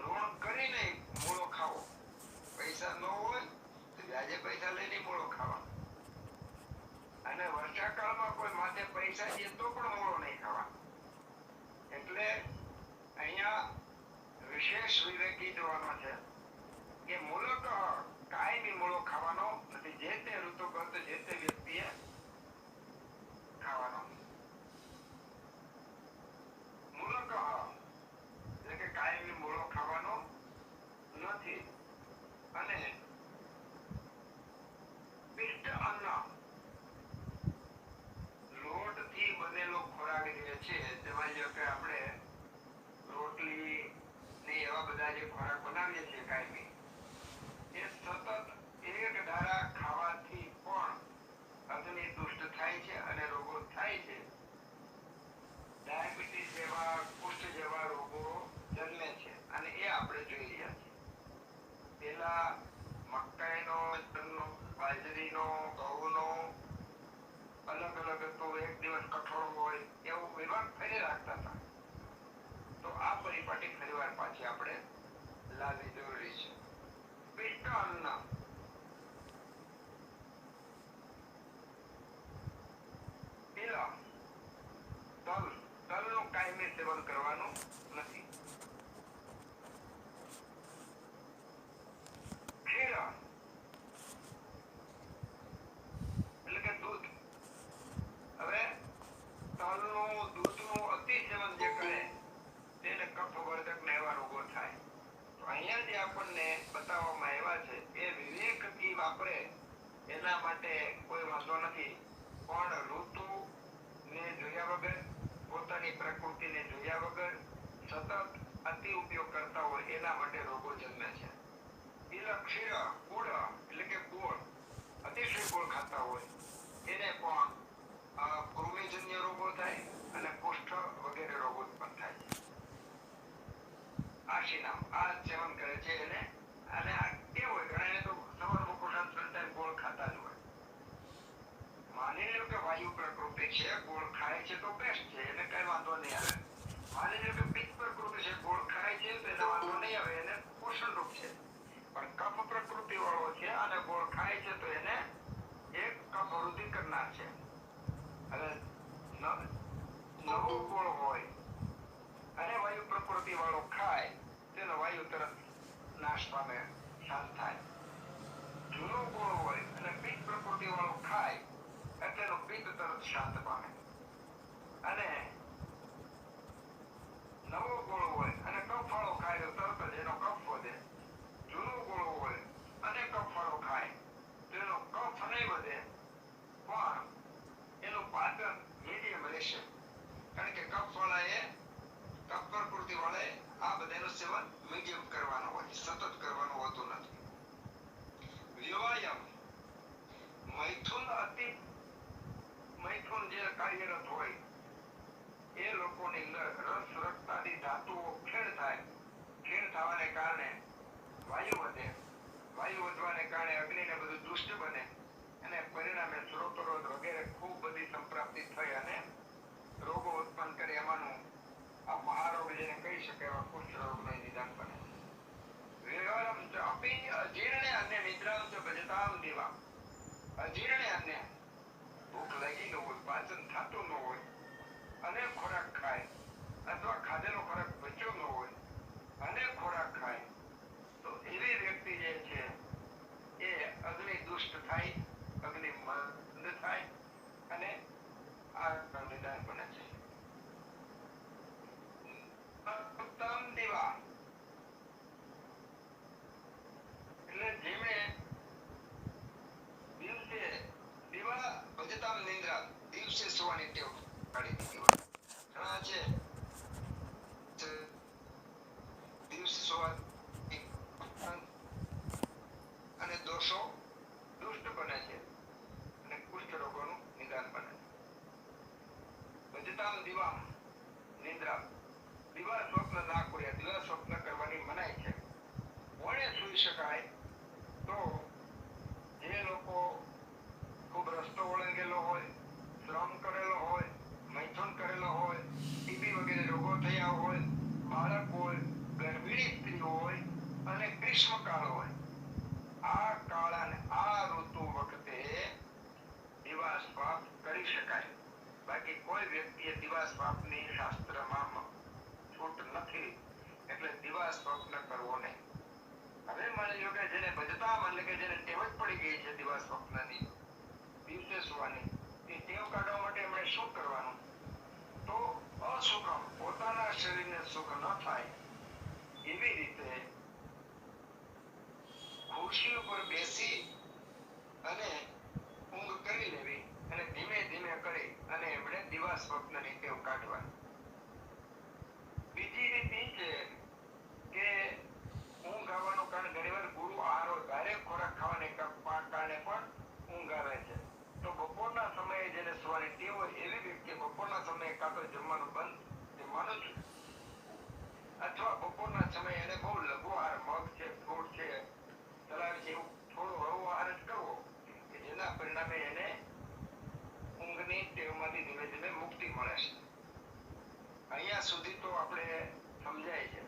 ઋણ કરીને મૂળો ખાવો. પૈસા ન હોય તો વ્યાજે પૈસા લઈને મૂળો ખાવા. અને વર્ષાકાળમાં કોઈ માથે પૈસા છે તો પણ મૂળો નહીં ખાવા. એટલે અહીંયા વિશેષ વિવેકી જોવાનો છે કે મૂળક કાયમી મૂળો ખાવાનો નથી. જે તે ઋતુગત જે તે વ્યક્તિએ ખાવાનો. મૂળક એટલે કે કાયમી મૂળો ખાવાનો નથી. અને પિષ્ટ અન્ન, લોટથી બનેલો ખોરાક જે છે તેમાં જો કે આપણે રોટલી ને એવા બધા જે ખોરાક બનાવીએ છીએ કાયમી, એ સતત એક ધારા ખાવાથી પણ અગ્નિ દુષ્ટ થાય છે અને રોગો થાય છે. ડાયાબિટીસ જેવા, કુષ્ઠ જેવા રોગો જન્મે છે અને એ આપણે જોઈ રહ્યા છીએ. પેલા મકાઈનો, બાજરીનો, ઘઉંનો અલગ અલગ હતો. એક દિવસ કઠોળ હોય એવું વિભાગ ફરી રાખતા હતા. તો આ પરિપાટી ફરીવાર પાછી આપણે લાવવી જરૂરી છે. પિષ્ટ અન્ન, તલનું કાયમી સેવન કરવાનું નથી. ક્ષીર એટલે કે દૂધ. હવે તલનું, દૂધનું અતિ સેવન જે કરે તેને કફવર્ધક ને એવા રોગો થાય. તો અહીંયા જે આપણને બતાવવામાં આવ્યા છે એ વિવેકથી વાપરે એના માટે કોઈ વાંધો નથી. પણ ઋતુને જોયા વગર, પોતાની પ્રકૃતિને જોયા વગર સતત અતિ ઉપયોગ કરતા હોય એના માટે રોગો જન્મે છે. ક્ષીર, ગુડ એટલે કે ગોળ, અતિશય ગોળ ખાતા હોય એને પણ કૃમિજન્ય રોગો થાય અને કુષ્ઠ વગેરે રોગો ઉત્પન્ન થાય છે. આશીનામ આ સેવન કરે છે એને. અને આ કેવું હોય, ઘણા તો સવારમાં પોષણ સંતાન ગોળ ખાતા જ હોય. માની લો કે વાયુ પ્રકૃતિ છે, ગોળ ખાય છે તો બેસ્ટ છે, એને કઈ વાંધો નહીં આવે. માની લો કે પિત્ત પ્રકૃતિ છે, ગોળ ખાય છે તો એને વાંધો નહીં આવે, એને પોષણ રૂપ છે. પણ કફ પ્રકૃતિ વાળો છે અને ગોળ ખાય છે તો એને એક કફ વૃદ્ધિ કરનાર છે. હવે નવો ગોળ હોય અને વાયુ પ્રકૃતિ વાળો ખાય તેનો વાયુ તરત નાશ પામે, શાંત થાય. જૂનો ગોળ હોય અને પિત્ત પ્રકૃતિ વાળો ખાય એટલે એનો પિત્ત તરત શાંત પામે. અને નવો ગોળ હોય અને કફ વાળો ખાય તો તરત જ એનો કફ વધે. જૂનો ગોળ હોય અને કફ વાળો ખાય તો એનો કફ નહીં વધે પણ એનું પાચન મીડિયમ રહેશે. કારણ કે કફ પ્રકૃતિ વાળાએ આ બધાનું સેવન મીડિયમ કરવાનું હોય, સતત કરવાનું હોતું નથી. વ્યાયામ, મૈથુન જે કાર્યરત હોય એ લોકોની અંદર રસ રક્તાદી ધાતુઓ ખેડ થાય. ખેડ થવાને કારણે વાયુ વધે. વાયુ વધવાને કારણે અગ્નિને બધું દુષ્ટ બને અને પરિણામે શ્રોતરોગ વગેરે ખૂબ બધી સંપ્રાપ્તિ થઈ અને રોગો ઉત્પન્ન કરે. એમાંનું આ મહારોગ જેને કહી શકે એવા કુષ્ઠ રોગનું નિદાન બને. વ્યવહારમ ચ અપી અજીર્ણે અન્ય નિદ્રામ ચ ભજતામ દેવા. અજીર્ણે અન્ય, ભૂખ લાગી ન હોય, પાચન થતું ન હોય અને ખોરાક ખાય અથવા ખાધેલો ખોરાક બચ્યો ન હોય અને ખોરાક ખાય તો એવી વ્યક્તિ જે છે એ અગ્નિ દુષ્ટ થાય, અગ્નિ મંદ થાય અને આ ભજતામ દિવામ નિદ્રા. દિવા સ્વપ્ન ના કોઈ, દિવા સ્વપ્ન કરવાની મનાઈ છે. કોણે સૂઈ શકાય? તો જે લોકો ખૂબ રસ્તો ઓળંગેલો હોય, શ્રમ કરેલો હોય, મૈથુન કરેલો હોય, ટીબી વગેરે રોગો થયા હોય, બાળક હોય, ગર્ભિણી સ્ત્રી હોય અને ગ્રીષ્મકાળ હોય, આ કાળ અને આ ઋતુ વખતે દિવાસ્વાપ કરી શકાય. બાકી કોઈ વ્યક્તિએ દિવાસ્વાપની શાસ્ત્રમાં છૂટ નથી, એટલે દિવાસ્વાપ ન કરવો નહીં. હવે માની લો કે જેને ભજતામ એટલે કે જેને ટેવ જ પડી ગઈ છે દિવા સ્વપ્નની, દિવસે સુવાની, એ ટેવ કાઢવા માટે એમણે શું કરવાનું? તો અસુખમ, પોતાના શરીરને સુખ ન થાય એવી રીતે ખુરશી ઉપર બેસી અને ઊંઘ કરી લેવી અને ધીમે ધીમે કરી અને એમણે દિવા સ્વપ્નની ટેવ કાઢવાની. બીજી રીત એ છે કે ઊંઘ આવવાનું કારણ ઘણીવાર ગુરુ આહારો ડાયરેક્ટ ખોરાક ખાવાને કારણે પણ ઊંઘ આવે છે. તો બપોરના સમયે જેને સુવાની ટેવ હોય એવી વ્યક્તિ બપોરના સમયે કાં તો જમવાનું બંધ જમવાનું જ, અથવા બપોરના સમયે એને બહુ લઘુ આહાર, મગ છે, ફ્રૂટ છે, સલાડ છે, એવું થોડો હળવો આહાર જ કરવો કે જેના પરિણામે એને ઊંઘની ટેવમાંથી ધીમે ધીમે મુક્તિ મળે છે. અહીંયા સુધી તો આપણે સમજાય છે.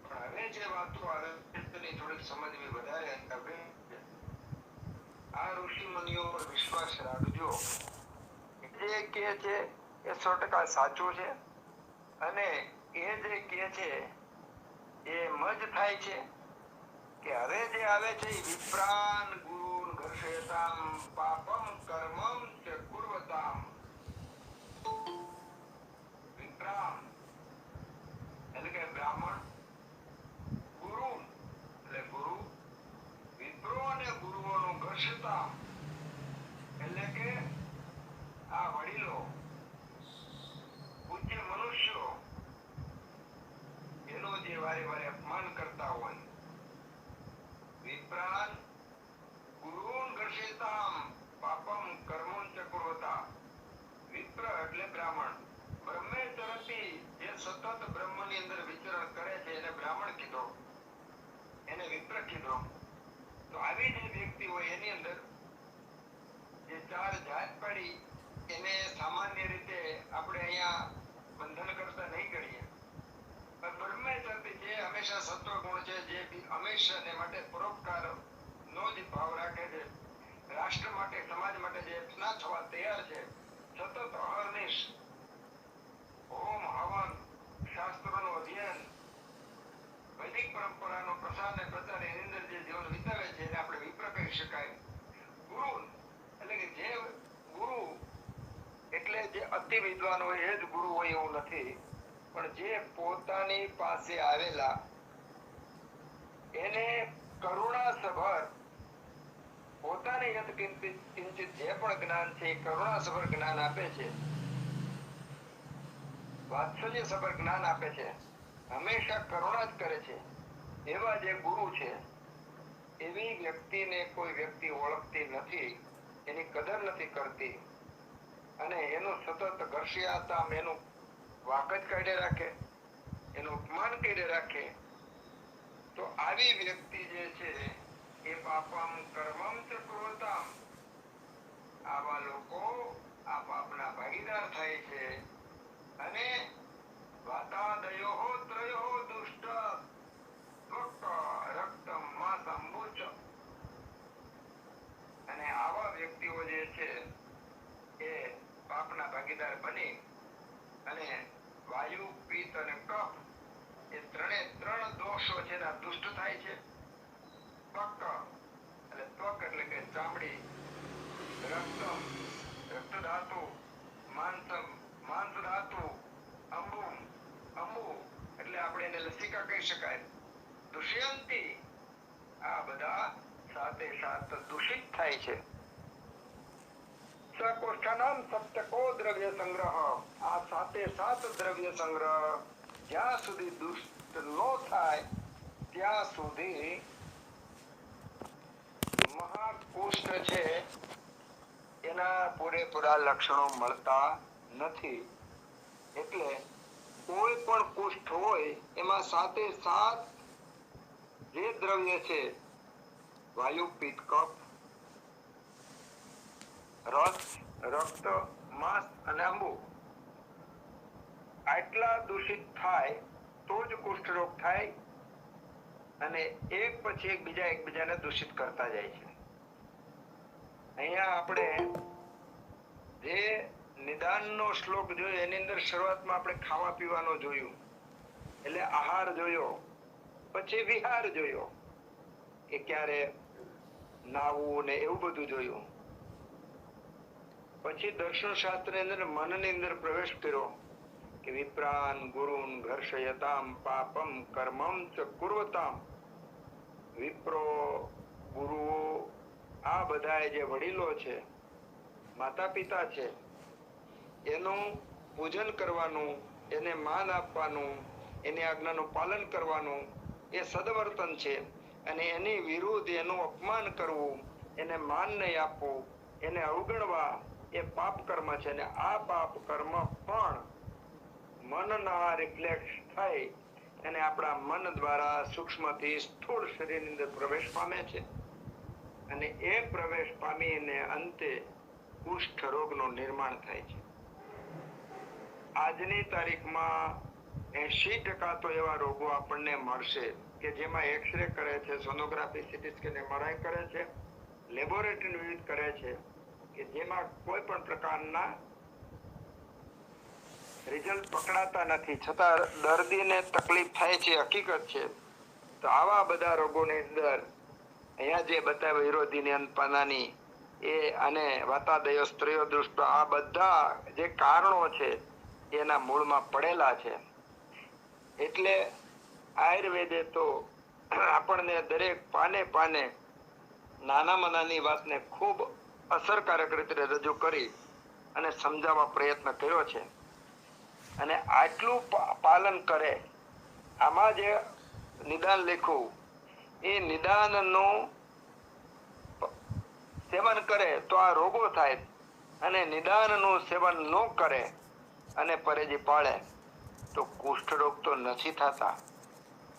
પણ હવે જે વાતો આવે તેની થોડીક સમજવી વધારે અઘરી છે. આ ઋષિ મુનિઓ પર વિશ્વાસ રાખજો. જે કહે છે એ 100% સાચું છે, અને એ જે કહે છે એ મજ થાય છે કે હવે જે આવે છે એ વિપ્રાન ગુરુન ઘર્ષયતામ પાપમ કર્મમ ચ કુર્વતામ. વિપ્રામ એટલે કે બ્રાહ્મણ, ગુરુ એટલે ગુરુ, વિપ્રો અને ગુરુઓનું ઘર્ષતામ એટલે કે આ વડીલો, પૂજ્ય મનુષ્યો એનું જે વારે વારે અપમાન કરતા હોય. વિપ્રાન ગુરુન ઘર્ષયતામ પાપમ કર્મોન ચ કુર્વતા. વિપ્ર એટલે બ્રાહ્મણ, બ્રહ્મે તરતી જે સતત બ્રહ્મની અંદર વિચરણ કરે છે એને બ્રાહ્મણ કીધો, એને વિપ્ર કીધો. તો આવી જે વ્યક્તિ હોય એની અંદર જે ચાર જાત પડી એને સામાન્ય રીતે આપણે અહીંયા બંધન કરતા નહીં ગણીએ. પણ બ્રહ્મે તરતી જે હંમેશા સત્વગુણ છે, જે હંમેશા ને માટે પરોપકાર નો જ ભાવ રાખે છે, રાષ્ટ્ર માટે, સમાજ માટે જે ના થવા તૈયાર છે, સતત અહર્નિશ હોમ હવન, શાસ્ત્રોનું અધ્યયન, વૈદિક પરંપરાનો પ્રસાર અને પ્રચાર એની અંદર જે જીવન વિતાવે છે એને આપણે વિપ્ર કહી શકાય. ગુરુ એટલે કે જે ગુરુ એટલે જે અતિ વિદ્વાન હોય એ જ ગુરુ હોય એવું નથી, પણ જે પોતાની પાસે આવેલા એને કરુણાસભર પોતાને યત કિંચિત જે પણ જ્ઞાન છે એ કરુણાસભર જ્ઞાન આપે છે, વાત્સલ્ય સભર જ્ઞાન આપે છે, હંમેશા કરુણા જ કરે છે, એવા જે ગુરુ છે એવી વ્યક્તિને કોઈ વ્યક્તિ ઓળખતી નથી, એની કદર નથી કરતી, અને એનું સતત ઘર્ષયાતામ એનું વાક જ કાઢે રાખે, એનું અપમાન કરી રાખે. તો આવી વ્યક્તિ જે છે એ પાપમ કર્મમ ચ કુર્વતામ, આવા લોકો આ પાપના ભાગીદાર થાય છે. અને વાતાદયો ત્રયો દુષ્ટ રક્તમ માસમ મૂર્છ, અને આવા વ્યક્તિઓ જે છે એ પાપના ભાગીદાર બની અને વાયુ, પિત્ત અને કફ એ ત્રણ દોષો છે એના દુષ્ટ થાય છે. ત્વક એટલે ત્વક એટલે કે ચામડી, રક્તમ રક્ત ધાતુ, માંસમ માંસ ધાતુ, અંબુ એટલે આપણે એને લસિકા કહી શકાય, દુષ્યંતી આ બધા સાથે સાત દૂષિત થાય છે. સકોષ્ઠાનામ સપ્તકો દ્રવ્ય સંગ્રહ, આ સાથે સાત દ્રવ્ય સંગ્રહ જ્યાં સુધી દુષ્ટ ન થાય ત્યાં સુધી મહાકુષ્ઠ છે એના પૂરેપૂરા લક્ષણો મળતા નથી. એટલે કોઈ પણ કુષ્ઠ હોય એમાં સાતે સાત જે દ્રવ્ય છે વાયુ, પિત્ત, કફ, રસ, રક્ત, માંસ અને અંબુ આટલા દૂષિત થાય તો જ કુષ્ઠરોગ થાય અને એક પછી એક એકબીજાને દૂષિત કરતા જાય છે. અહીંયા આપણે જે નિદાનનો શ્લોક જોયો એની અંદર શરૂઆતમાં આપણે ખાવા પીવાનો જોયું, એટલે આહાર જોયો, પછી વિહાર જોયો કે ક્યારે નાવું ને એવું બધું જોયું. પછી દર્શન શાસ્ત્ર ની અંદર મનની અંદર પ્રવેશ કર્યો કે વિપ્રાન ગુરુન ઘર્ષયતામ પાપમ કર્મમ ચ કુર્વતામ. વિપ્રો, ગુરુઓ આ બધા જે વડીલો છે, માતા પિતા છે, એનું પૂજન કરવાનું, એને માન આપવાનું, એની આજ્ઞાનું પાલન કરવાનું એ સદવર્તન છે. અને એની વિરુદ્ધ એનું અપમાન કરવું, એને માન નહીં આપવું, એને અવગણવા એ પાપ કર્મ છે. અને આ પાપ કર્મ પણ મનના રિફ્લેક્ટ થઈ અને આપણા મન દ્વારા સૂક્ષ્મથી સ્થૂળ શરીરની અંદર પ્રવેશ પામે છે. અને એ પ્રવેશ પામીને અંતે કુષ્ઠ રોગનું નિર્માણ થાય છે. આજની તારીખમાં 80% તો એવા રોગો આપણને મળશે કે જેમાં એક્સરે કરે છે, સોનોગ્રાફી, સીટી સ્કેન, MRI કરે છે, લેબોરેટરી વિઝિટ કરે છે કે જેમાં કોઈ પણ પ્રકારના રિઝલ્ટ પકડાતા નથી, છતાં દર્દીને તકલીફ થાય છે, હકીકત છે. તો આવા બધા રોગોની અંદર અહીંયા જે બતાવ્યા વિરોધીની અનપાનાની એ અને વાતાદયો, સ્ત્રીઓ દૃષ્ટ, આ બધા જે કારણો છે એના મૂળમાં પડેલા છે. એટલે આયુર્વેદે તો આપણને દરેક પાને પાને નાનામાં નાની વાતને ખૂબ અસરકારક રીતે રજૂ કરી અને સમજાવવા પ્રયત્ન કર્યો છે. અને આટલું પાલન કરે, આમાં જે નિદાન લખ્યું એ નિદાનનું સેવન કરે તો આ રોગો થાય, અને નિદાનનું સેવન ન કરે અને પરેજી પાળે તો કુષ્ઠરોગ તો નથી થતા,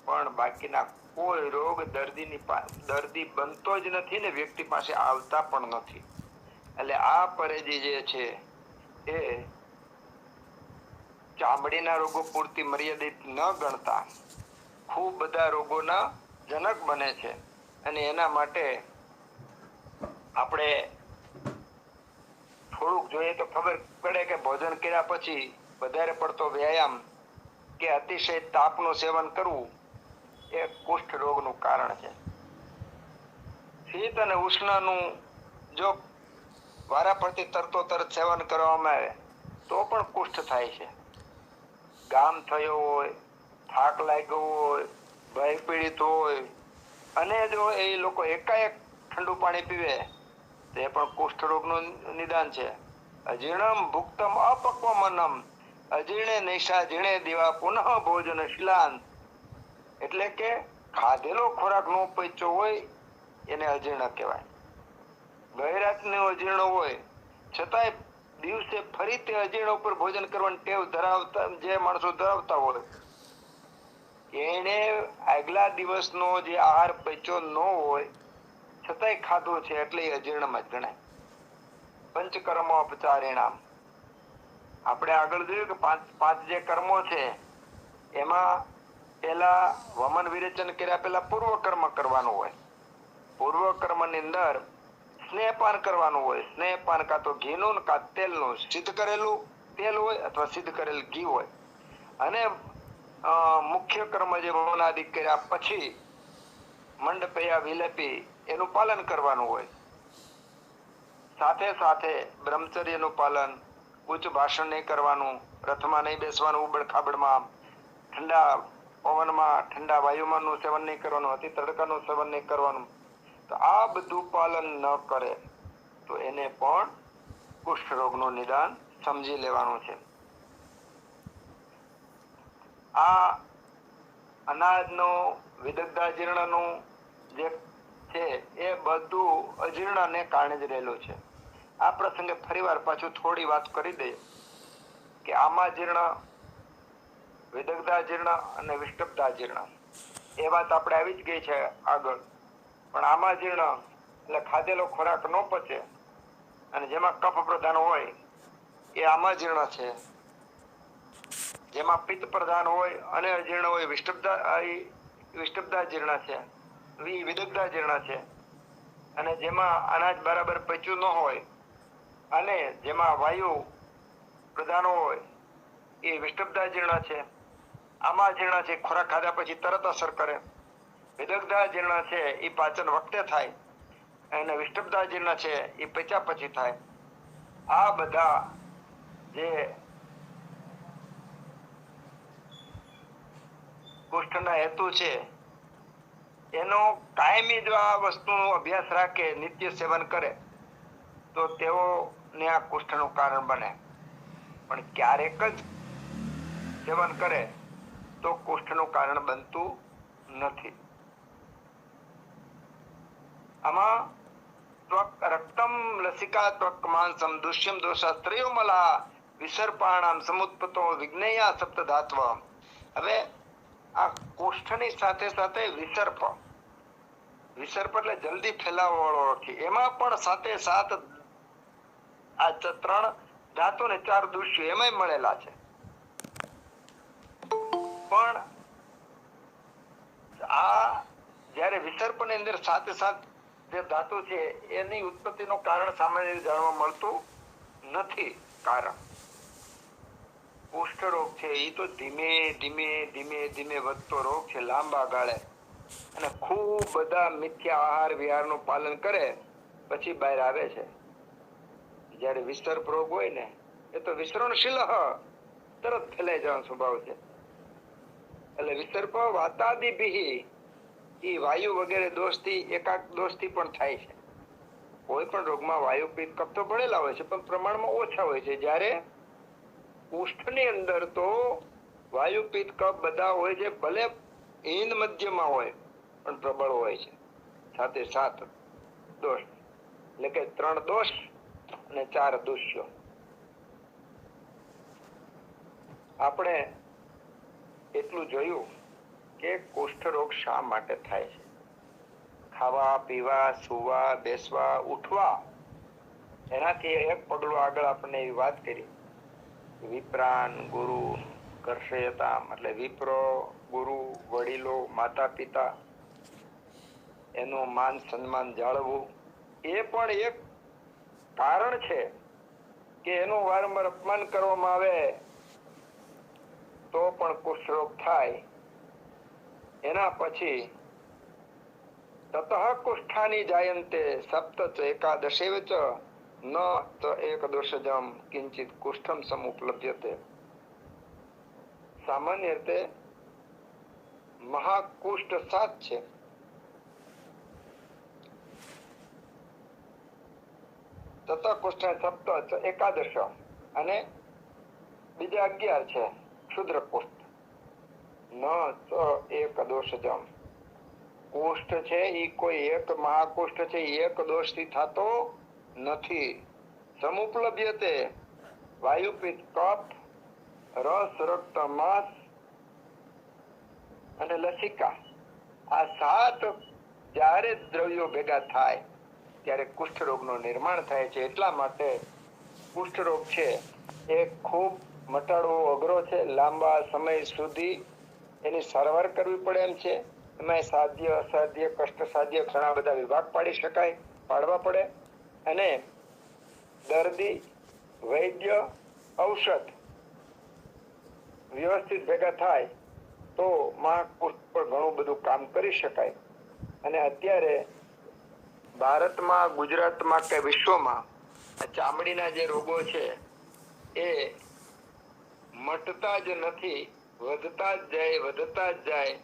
પણ બાકીના કોઈ રોગ દર્દી બનતો જ નથી ને વ્યક્તિ પાસે આવતા પણ નથી. એટલે આ પરેજી જે છે એ ચામડીના રોગો પૂરતી મર્યાદિત ન ગણતા ખૂબ બધા રોગોના જનક બને છે. અને એના માટે આપણે થોડુંક જોઈએ તો ખબર પડે કે ભોજન કર્યા પછી વધારે પડતો વ્યાયામ કે અતિશય તાપનું સેવન કરવું એ કુષ્ઠ રોગનું કારણ છે. શીત અને ઉષ્ણનું જો વારાફરતી તરત સેવન કરવામાં આવે તો પણ કુષ્ઠ થાય છે. ગામ થયો હોય, થાક લાગ્યો હોય, ભય પીડિત હોય અને જો એ લોકો એકાએક ઠંડુ પાણી પીવે તો એ પણ કુષ્ઠ રોગનું નિદાન છે. અજીર્ણમ ભુક્તમ અપક્વમનમ અજીર્ણે નૈષા જીર્ણે દિવા પુનઃ ભોજન શિલાન. એટલે કે ખાધેલો ખોરાક નો પચ્યો હોય એને અજીર્ણ કહેવાય. ગઈ રાતનો અજીર્ણ હોય છતાંય દિવસે ફરી તે અજીર્ણ ઉપર ભોજન કરવાની ટેવ ધરાવતા જે માણસો ધરાવતા હોય એને આગલા દિવસનો જે આહાર પચ્યો ન હોય છતાંય ખાધો છે એટલે અજીર્ણમાં જ ગણાય. પંચકર્મ ઉપચારિણામ આપણે આગળ જોયું કે પાંચ જે કર્મો છે એમાં પેલા વમન વિરેચન કર્યા પેલા પૂર્વ કર્મ કરવાનું હોય. પૂર્વ કર્મ ની અંદર સ્નેહપાન કરવાનું હોય. સ્નેહપાન કાં તો ઘીનું કાં તેલનું, સિદ્ધ કરેલું તેલ હોય અથવા સિદ્ધ કરેલ ઘી હોય. અને મુખ્ય કર્મ જે વમનાદિ કર્યા પછી મંડપયા વિલેપી એનું પાલન કરવાનું હોય. સાથે સાથે બ્રહ્મચર્યનું પાલન, ઉચ્ચ ભાષણ નહીં કરવાનું, રથમાં નહીં બેસવાનું, ઉબડ ખાબડમાં, ઠંડા પવનમાં, ઠંડા વાયુમાનનું સેવન નહીં કરવાનું, અતિ તડકાનું સેવન નહીં કરવાનું. તો આ બધું પાલન ન કરે તો એને પણ કુષ્ઠ રોગનું નિદાન સમજી લેવાનું છે. આ અનાજનું વિદગ્ધાજીર્ણનું જે છે એ બધું અજીર્ણને કારણે જ રહેલું છે. આ પ્રસંગે ફરીવાર પાછું થોડી વાત કરી દઈએ કે આમાજીર્ણ, વિદગ્ધાજીર્ણ અને વિષ્ટબ્ધાજીર્ણ. એ વાત આપણે આવી જ ગઈ છે આગળ. પણ આમાજીર્ણ એટલે ખાધેલો ખોરાક ન પચે અને જેમાં કફ પ્રધાન હોય એ આમાજીર્ણ છે. જેમાં પિત્ત પ્રધાન હોય અને અજીર્ણ હોય વિષ્ટબ્ધાજીર્ણ છે, વિદગ્ધાજીર્ણ છે. અને જેમાં અનાજ બરાબર પચ્યું ન હોય અને જેમાં વાયુ પ્રધાનો હોય એ વિષ્ટબ્ધાજીર્ણ છે. આમાજીર્ણ છે ખોરાક ખાધા પછી તરત અસર કરે. વિદગ્ધાજીર્ણ છે એ પાચન વખતે થાય અને વિષ્ટબ્ધાજીર્ણ છે એ પચ્યા પછી થાય. આ બધા જે કુષ્ઠના હેતુ છે એનો કાયમી જો આ વસ્તુનો અભ્યાસ રાખે, નિત્ય સેવન કરે તો તેઓને આ કુષ્ઠનું કારણ બને. પણ ક્યારેક જ સેવન કરે તો કુષ્ઠનું કારણ બનતું નથી. આમાં ત્વક રક્તમ લસિકા ત્વક માંસમ દુષ્યમ દોષાસ્ત્રયો મલા વિસર્પાણામ સમુત્પતો વિજ્ઞેયા સપ્ત ધાત્વ. હવે આ કુષ્ઠની સાથે સાથે વિસર્પ એટલે જલ્દી ફેલાવો વાળો રોગ. એમાં પણ સાથે સાત આ 3 ધાતુ ને 4 દુષ્યો એમાંય મળેલા છે. પણ આ જયારે વિસર્પની અંદર સાથે જે ધાતુ છે એની ઉત્પત્તિનું કારણ સામાન્ય રીતે જાણવા મળતું નથી. કારણ કુષ્ઠ રોગ છે એ તો ધીમે ધીમે વધતો રોગ છે લાંબા ગાળે. અને ખૂબ બધા મિથ્યા આહાર વિહારનું પાલન કરે પછી બહાર આવે છે. જયારે વિસર્પ રોગ હોય ને એ તો વિસરણશીલ તરત ફેલાઈ જવાનો સ્વભાવ છે. એટલે વિસર્પ વાતાદિભિ એ વાયુ વગેરે દોષથી એકાક દોષથી પણ થાય છે. કોઈ પણ રોગમાં વાયુ પિત્ત કફ તો ભળેલા હોય છે પણ પ્રમાણમાં ઓછા હોય છે. જ્યારે કુષ્ઠની અંદર તો વાયુ પિત્ત કફ બધા હોય છે, ભલે હિંદ મધ્યમાં હોય પણ પ્રબળ હોય છે. સાથે 7 દોષ એટલે કે 3 દોષ અને 4 દુષ્યો. આપણે એટલું જોયું કે કુષ્ઠ રોગ શા માટે થાય છે. ખાવા પીવા, સુવા, બેસવા, ઉઠવા એનાથી એક પગલું આગળ આપણે એવી વાત કરી. વિપ્રાન ગુરુ કર્ષયતા એટલે વિપ્રો, ગુરુ, વડીલો, માતા પિતા એનું માન સન્માન જાળવવું એ પણ એક કારણ છે કે એનું વારંવાર અપમાન કરવામાં આવે તો પણ કુષ્ઠ રોગ થાય. એના પછી તતઃ કુષ્ઠાની જાયન્તે સપ્ત ચ એકાદશેવ ચ ન ચ એકદોષજમ કિંચિત કુષ્ઠમ સમુપલભ્યતે. સામાન્ય રીતે મહાકુષ્ઠ 7 છે. તતઃ કુષ્ઠ સપ્ત ચ એકાદશ અને બીજા 11 છે ક્ષુદ્ર કુષ્ઠ. ન ચ એકદોષજમ. કુષ્ઠ છે એ કોઈ એક મહાકુષ્ઠ છે એક દોષથી થતો નથી. સમુપલભ્યતે વાયુ પિત્ત કફ રસ રક્ત માંસ અને લસિકા આ 7 જ્યારે દ્રવ્યો ભેગા થાય ત્યારે કુષ્ઠ રોગનું નિર્માણ થાય છે. એટલા માટે કુષ્ઠ રોગ છે એ ખૂબ મટાડવો અઘરો છે. લાંબા સમય સુધી એની સારવાર કરવી પડે એમ છે. એમાં સાધ્ય અસાધ્ય કષ્ટ સાધ્ય ઘણા બધા વિભાગ પાડવા પડે અને દર્દી, વૈદ્ય, ઔષધ વ્યવસ્થિત ભેગા થાય તો મહાકુષ્ઠ પર ઘણું બધું કામ કરી શકાય. અને અત્યારે ભારતમાં, ગુજરાતમાં કે વિશ્વમાં ચામડીના જે રોગો છે એ મટતા જ નથી, વધતા જ જાય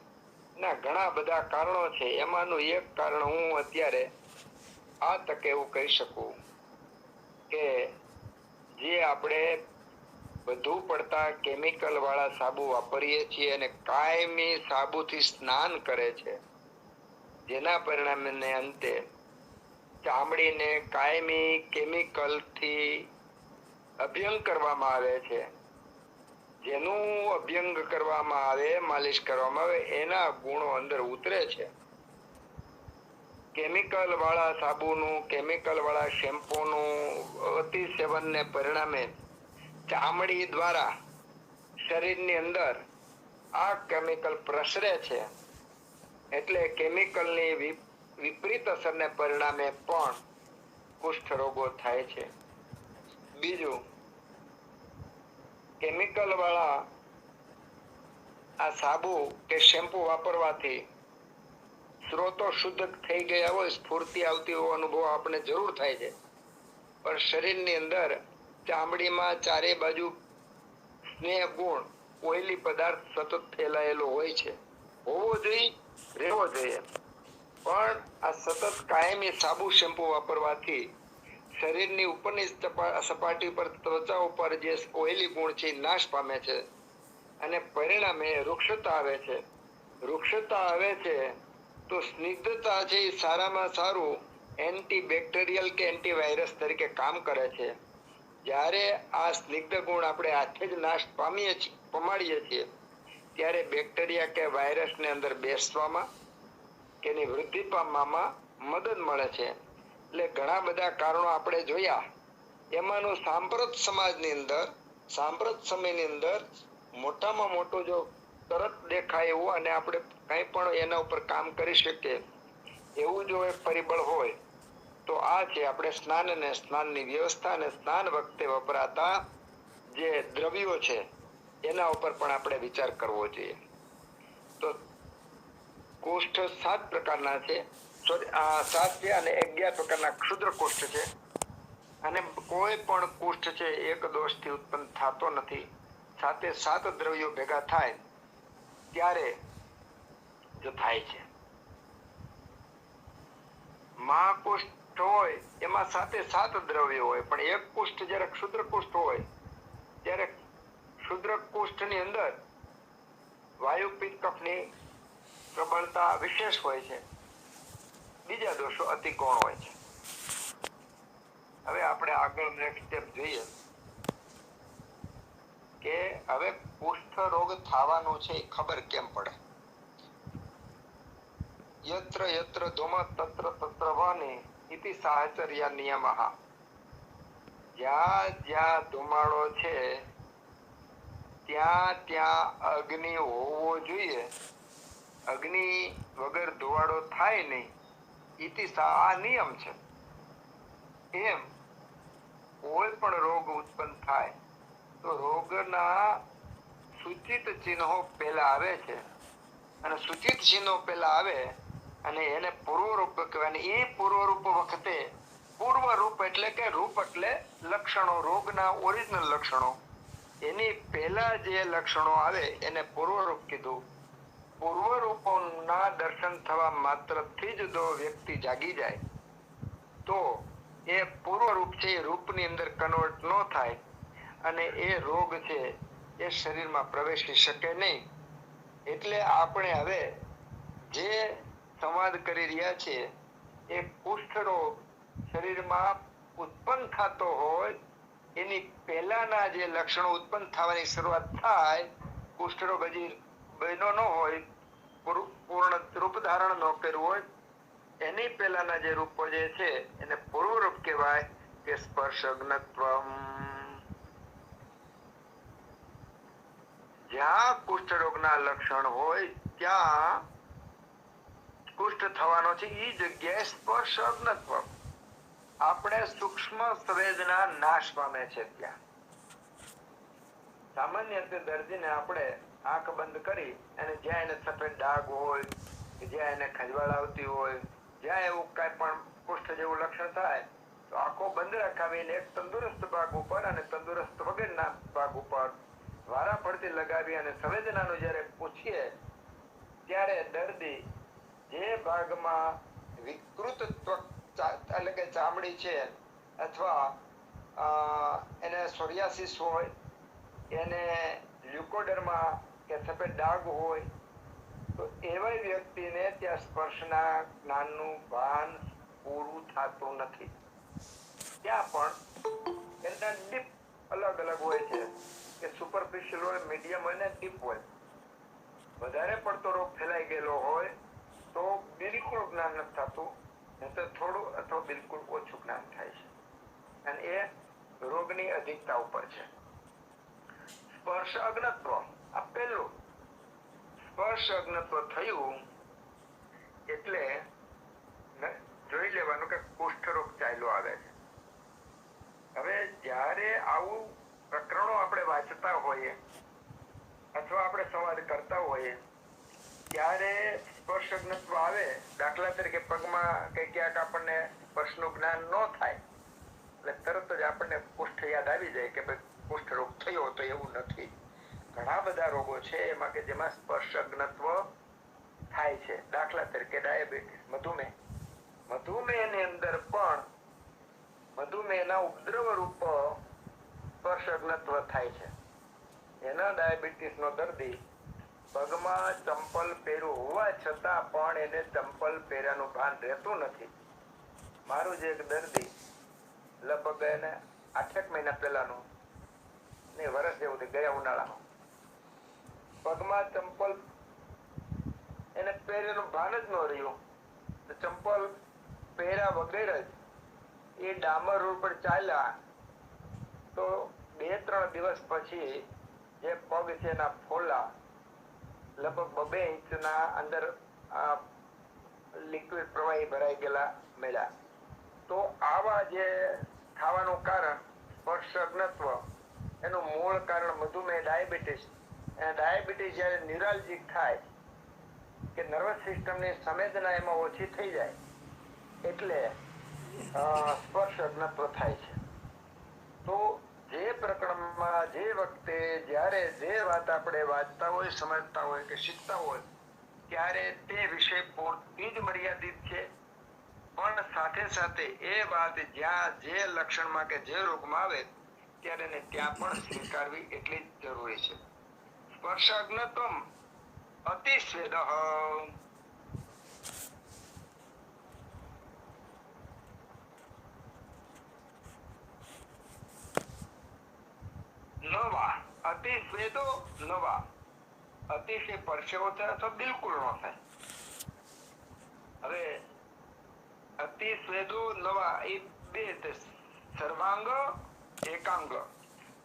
ના ઘણા બધા કારણો છે. એમાંનું એક કારણ હું અત્યારે આ તકે એવું કહી શકું કે જે આપણે વધુ પડતા કેમિકલ વાળા સાબુ વાપરીએ છીએ અને કાયમી સાબુથી સ્નાન કરે છે જેના પરિણામે અંતે ચામડીને કાયમી કેમિકલથી અભ્યંગ કરવામાં આવે છે જેનું અભ્યંગ કરવામાં આવે, માલિશ કરવામાં આવે, એના ગુણો અંદર ઉતરે છે. કેમિકલ વાળા સાબુનું, કેમિકલ વાળા શેમ્પૂનું અતિ સેવનને પરિણામે ચામડી દ્વારા શરીરની અંદર આ કેમિકલ પ્રસરે છે. એટલે કેમિકલની વિપરીત અસરને પરિણામે પણ કુષ્ઠ રોગો થાય છે. બીજું, કેમિકલ વાળા આ સાબુ કે શેમ્પુ વાપરવાથી સ્ત્રોતો શુદ્ધ થઈ ગયા હોય, સ્ફૂર્તિ આવતી હોવાનો અનુભવ આપણે જરૂર થાય છે, પણ શરીરની અંદર ચામડીમાં ચારે બાજુ સ્નેહ ગુણ ઓઇલી પદાર્થ સતત ફેલાયેલો હોય છે. હોવો જોઈએ, રહેવો જોઈએ, પણ આ સતત કાયમી સાબુ શેમ્પુ વાપરવાથી શરીરની ઉપરની સપાટી પર, ત્વચા ઉપર જે ઓઇલી ગુણ છે નાશ પામે છે અને પરિણામે વૃક્ષતા આવે છે. વૃક્ષતા આવે છે તો સ્નિગ્ધતા છે એ સારામાં સારું એન્ટીબેક્ટેરિયલ કે એન્ટીવાયરસ તરીકે કામ કરે છે. જ્યારે આ સ્નિગ્ધ ગુણ આપણે હાથે જ નાશ પમાડીએ છીએ ત્યારે બેક્ટેરિયા કે વાયરસને અંદર બેસવામાં કે એની વૃદ્ધિ પામવામાં મદદ મળે છે. એટલે ઘણા બધા કારણો આપણે જોયા. એમાંનું સાંપ્રત સમાજની અંદર, સાંપ્રત સમયની અંદર મોટામાં મોટું જો તરત દેખાય એવું અને આપણે કંઈ પણ એના ઉપર કામ કરી શકીએ એવું જો એક પરિબળ હોય તો આ છે આપણે સ્નાન અને સ્નાનની વ્યવસ્થા અને સ્નાન વખતે વપરાતા જે દ્રવ્યો છે એના ઉપર પણ આપણે વિચાર કરવો જોઈએ. તો કોષ્ઠ 7 પ્રકારના છે, 7 છે અને 11 પ્રકારના ક્ષુદ્ર કોષ્ઠ છે. અને કોઈ પણ કોષ્ઠ છે એક દોષથી ઉત્પન્ન થતો નથી. 7 દ્રવ્યો ભેગા થાય ત્યારે જો થાય છે. મહાકુષ્ઠ હોય એમાં 7 દ્રવ્યો હોય, પણ એક કુષ્ઠ જ્યારે ક્ષુદ્ર કુષ્ઠ હોય ત્યારે ક્ષુદ્ર કુષ્ઠની અંદર વાયુ પિત્ત કફની પ્રબળતા વિશેષ હોય છે. બીજા દોષો અતિ ગૌણ હોય છે. હવે આપણે આગળ નેક્સ્ટ સ્ટેપ જોઈએ કે હવે કુષ્ઠ રોગ થવાનો છે એ ખબર કેમ પડે. યત્ર યત્ર ધૂમ તત્ર તત્ર વહ્નિ ઇતિ સાહચર્યા નિયમઃ. જ્યાં જ્યાં ધુમાડો છે ત્યાં ત્યાં અગ્નિ હોવો જોઈએ. અગ્નિ વગર ધુવાડો થાય નહીં. ઇતિ આ નિયમ છે. એમ કોઈ પણ રોગ ઉત્પન્ન થાય તો રોગના સૂચિત ચિહ્નો પહેલા આવે છે અને સૂચિત ચિહ્નો પહેલા આવે અને એને પૂર્વરૂપ કહેવાય. એ પૂર્વરૂપ વખતે, પૂર્વરૂપ એટલે કે રૂપ એટલે લક્ષણો, રોગના ઓરિજિનલ લક્ષણો, એની પહેલા જે લક્ષણો આવે એને પૂર્વરૂપ કીધું. પૂર્વરૂપોના દર્શન થવા માત્રથી જ જો વ્યક્તિ જાગી જાય તો એ પૂર્વરૂપ છે એ રૂપની અંદર કન્વર્ટ ન થાય અને એ રોગ છે એ શરીરમાં પ્રવેશી શકે નહીં. એટલે આપણે હવે જે સંવાદ કરી રહ્યા છીએ એ કુષ્ઠ રોગ શરીરમાં ઉત્પન્ન થતો હોય એની પહેલાના જે લક્ષણો ઉત્પન્ન થવાની શરૂઆત થાય, કુષ્ઠ રોગ હજી બન્યો ન હોય, પૂર્ણ રૂપ ધારણ ન કર્યું હોય, એની પહેલાના જે રૂપો જે છે એને પૂર્વરૂપ કહેવાય કે સ્પર્શજ્ઞત્વમ. જ્યાં કુષ્ઠ રોગના લક્ષણ હોય ત્યાં કુષ્ઠ થવાનો છે એ જગ્યાએ સ્પર્શજ્ઞત્વ. આપણે સૂક્ષ્મ સંવેદના નાશ પામે છે ત્યાં. સામાન્ય રીતે દર્દીને આપણે આંખ બંધ કરી અને જ્યાં એને સફેદ ડાઘ હોય, જ્યાં એને ખંજવાળ આવતી હોય, જ્યાં એવું કઈ પણ કુષ્ઠ જેવું લક્ષણ થાય તો આંખો બંધ રખાવીને એક તંદુરસ્ત ભાગ ઉપર અને તંદુરસ્ત વગરના ભાગ ઉપર વારા પડતી લગાવી અને સંવેદનાનું જ્યારે પૂછીએ ત્યારે દર્દી જે ભાગમાં વિકૃત એટલે કે ચામડી છે અથવા એને સોરિયાસિસ હોય, એને લ્યુકોડર્મા કે સફેદ ડાઘ હોય તો એવા વ્યક્તિને ત્યાં સ્પર્શના જ્ઞાનનું ભાન પૂરું થતું નથી. ત્યાં પણ એના ડીપ અલગ અલગ હોય છે. કે સુપરફિશિયલ હોય, મીડિયમ હોય ને ડીપ હોય. વધારે પડતો રોગ ફેલાઈ ગયેલો હોય તો બિલકુલ જ્ઞાન નથી થતું, નહીં તો થોડું અથવા બિલકુલ ઓછું જ્ઞાન થાય છે. અને એ રોગની અધિકતા ઉપર છે. સ્પર્શ અજ્ઞત્વ, આ પહેલું. સ્પર્શ અજ્ઞત્વ થયું એટલે જોઈ લેવાનું કે કુષ્ઠરોગ ચાલ્યો આવે છે. હવે જ્યારે આવું પ્રકરણો આપણે વાંચતા હોઈએ અથવા આપણે સંવાદ કરતા હોઈએ ત્યારે સ્પર્શ અજ્ઞત્વ આવે. દાખલા તરીકે પગમાં કે ક્યાંક આપણને સ્પર્શનું જ્ઞાન ન થાય એટલે તરત જ આપણને કુષ્ઠ યાદ આવી જાય કે ભાઈ કુષ્ઠ રોગ થયો, તો એવું નથી. ઘણા બધા રોગો છે એમાં કે જેમાં સ્પર્શ અજ્ઞત્વ થાય છે. દાખલા તરીકે ડાયાબિટીસ, મધુમેહ. મધુમેહની અંદર પણ મધુમેહના ઉપદ્રવ રૂપ સ્પર્શ અજ્ઞત્વ થાય છે. એના ડાયાબિટીસનો દર્દી પગમાં ચંપલ પહેર્યું હોવા છતાં પણ એને ચંપલ પહેર્યાનું ભાન રહેતું નથી. મારું જે એક દર્દી લગભગ એને 8 મહિના પહેલાનું ને વર્ષ જેવું ગયા ઉનાળામાં પગમાં ચંપલ એને પહેરેલું ભાન જ ન રહ્યું. ચંપલ પહેર્યા વગર જ એ ડામર રોડ પર ચાલ્યા તો 2-3 દિવસ પછી જે પગ છે એના ફોલ્લા લગભગ 2 ઇંચના અંદર લિક્વિડ પ્રવાહી ભરાઈ ગયેલા મળ્યા. તો આવા જે થવાનું કારણ સ્પર્શ અજ્ઞત્વ, એનું મૂળ કારણ મધુમેહ, ડાયાબિટીસ. અને ડાયાબિટીસ જ્યારે ન્યુરાલજિક થાય કે નર્વસ સિસ્ટમની સંવેદના એમાં ઓછી થઈ જાય એટલે સ્પર્શ અજ્ઞત્વ થાય છે. તો જે પ્રકરણમાં જે વખતે જ્યારે જે વાત આપણે વાંચતા હોય, સમજતા હોય કે શીખતા હોય ત્યારે તે વિષય પૂરતી જ મર્યાદિત છે. પણ સાથે સાથે એ વાત જ્યાં જે લક્ષણમાં કે જે રોગમાં આવે ત્યારે એને ત્યાં પણ સ્વીકારવી એટલી જ જરૂરી છે. સ્પર્શ અજ્ઞત્વમ અતિસ્વેદઃ. નવા અતિસ્વેદો નવા. અતિશય પરસેવો થાય અથવા બિલકુલ ન થાય. હવે અતિસ્વેદો નવા એ બે, સર્વાંગ એકાંગ.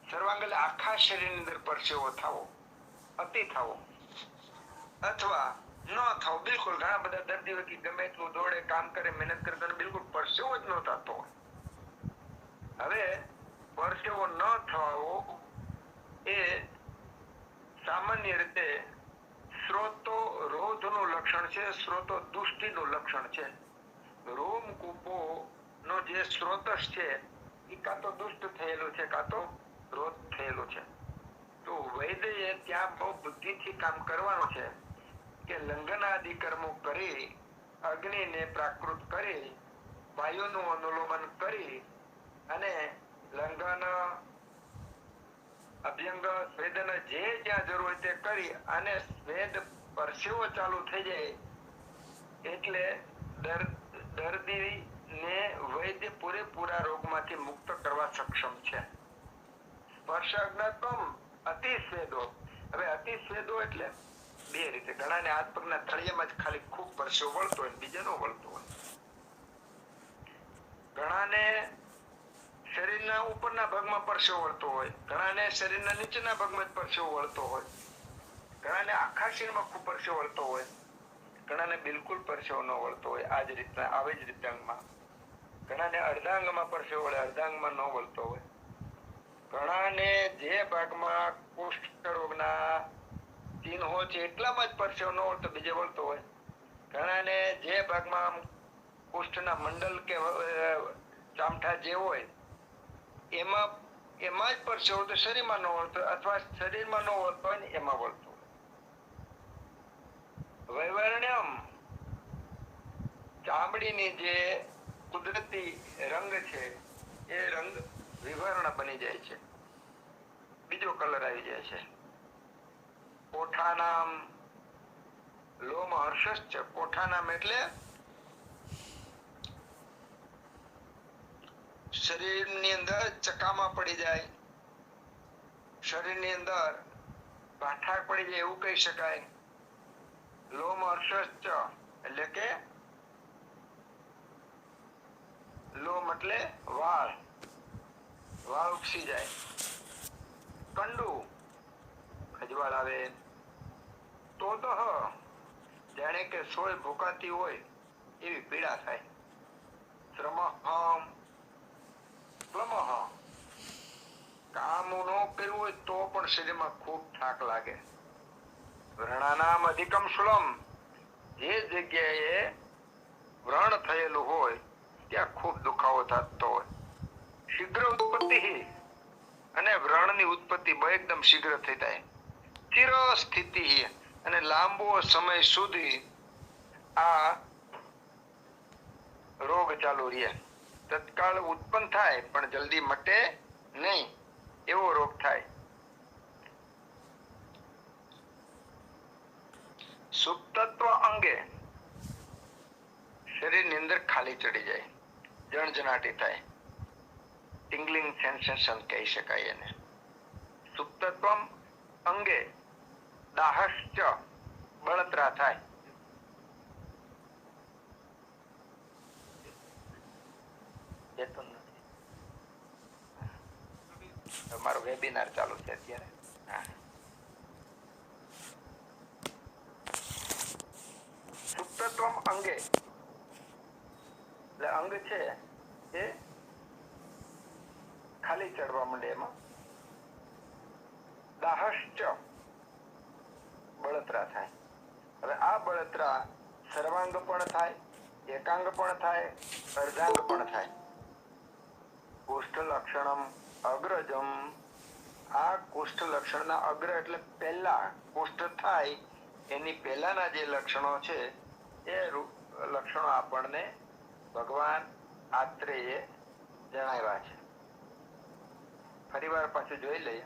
સર્વાંગ એટલે આખા શરીરની અંદર પરસેવો થવો, અતિ થવો, અથવા ન થવો બિલકુલ. ઘણા બધા દર્દીઓ ગમે એટલું દોડે, કામ કરે, મહેનત કરે તો બિલકુલ પરસેવો જ ન થતો. હવે પરસેવો ન થવો એ સામાન્ય રીતે સ્રોતો રોધનું લક્ષણ છે, સ્રોતો દુષ્ટિનું લક્ષણ છે. રોમકૂપો નો જે સ્રોતસ છે એ કાં તો દુષ્ટ થયેલું છે કાં તો રોધ થયેલું છે. તો વૈદ્યએ ત્યાં બહુ બુદ્ધિથી કામ કરવાનું છે કે લંઘનાદિ કર્મો કરી, અગ્નિને પ્રાકૃત કરી, વાયુનું અનુલોમન કરી અને લંઘન, અભ્યંગ, સ્વેદન જે જ્યાં જરૂર હોય તે કરી અને સ્વેદ પરસેવો ચાલુ થઈ જાય એટલે દર્દીને વૈદ્ય પૂરેપૂરા રોગમાંથી મુક્ત કરવા સક્ષમ છે. સ્પર્શ અજ્ઞત્વમ અતિસ્વેદો. હવે અતિસ્વેદો એટલે બે રીતે. ઘણાને હાથ પગના તળિયામાં જ ખાલી ખૂબ પરસેવો વળતો હોય, બીજે ન વળતો હોય. ઘણાને શરીરના ઉપરના ભાગમાં પરસેવો વળતો હોય, ઘણાને શરીરના નીચેના ભાગમાં જ પરસેવો વળતો હોય, ઘણાને આખા શરીરમાં ખૂબ પરસેવો વળતો હોય, ઘણાને બિલકુલ પરસેવો ન વળતો હોય. આ જ રીતના આવી જ રીતે અંગમાં ઘણાને અડધા અંગમાં પરસેવો વળે, અડધા અંગમાં ન વળતો હોય. ઘણાને જે ભાગમાં કુષ્ઠ રોગના ચિહ્નો છે એટલામાં જ પરસેવો ન વળતો, બીજે વળતો હોય. ઘણાને જે ભાગમાં કુષ્ઠના મંડલ કે ચામઠા જે હોય એમાં જ પરસેવો તો શરીરમાં ન વળતો અથવા શરીરમાં ન વળતો હોય ને એમાં વળતો હોય. વૈવર્ણ્યમ, ચામડીની જે કુદરતી રંગ છે એ રંગ વિવર્ણ બની જાય છે, બીજો કલર આવી જાય છે. કોઠાનામ લોમ હર્ષશ્ચ. કોઠાનામ એટલે શરીરની અંદર ચકામા પડી જાય, શરીરની અંદર ગાંઠા પડી જાય એવું કહી શકાય. લોમ હર્ષશ્ચ એટલે કે લોમ એટલે વાળ, વાળ ઉપસી જાય. કંડુ ખજવાળ આવે. તોદહ જાણે કે સોય ભૂકાતી હોય એવી પીડા થાય. શ્રમઃ ક્લમઃ કામ ન કર્યું હોય તો પણ શરીરમાં ખૂબ થાક લાગે. વ્રણાનામ અધિકમ શુલમ જે જગ્યાએ વ્રણ થયેલું હોય ત્યાં ખૂબ દુખાવો થતો હોય. શીઘ્ર ઉત્પત્તિ અને વ્રણની ઉત્પત્તિ એકદમ શીઘ્ર થઈ જાય. ચિર સ્થિતિ અને લાંબો સમય સુધી આ રોગ ચાલુ રહે. તત્કાળ ઉત્પન્ન થાય પણ જલ્દી મટે નહીં એવો રોગ થાય. સુપ્તત્વ અંગે શરીરની અંદર ખાલી ચડી જાય, જણજણાટી થાય, ટિંગલિંગ સેન્સેશન કહી શકાય એને. સુપ્તત્વમ અંગે દાહશ્ચ બળતરા થાય. મારો વેબિનાર ચાલુ છે અત્યારે. સુપ્તત્વમ અંગે એટલે અંગ છે એ ખાલી ચડવા માંડે એમાં. દાહશ્ચ બળતરા થાય. હવે આ બળતરા સર્વાંગ પણ થાય, એકાંગ પણ થાય, અર્ધાંગ પણ થાય. કુષ્ઠ લક્ષણમ અગ્રજમ આ કુષ્ઠ લક્ષણના અગ્ર એટલે પહેલા કુષ્ઠ થાય એની પહેલાના જે લક્ષણો છે એ લક્ષણો આપણને ભગવાન આત્રેયે જણાવ્યા છે. ફરીવાર પાછું જોઈ લઈએ.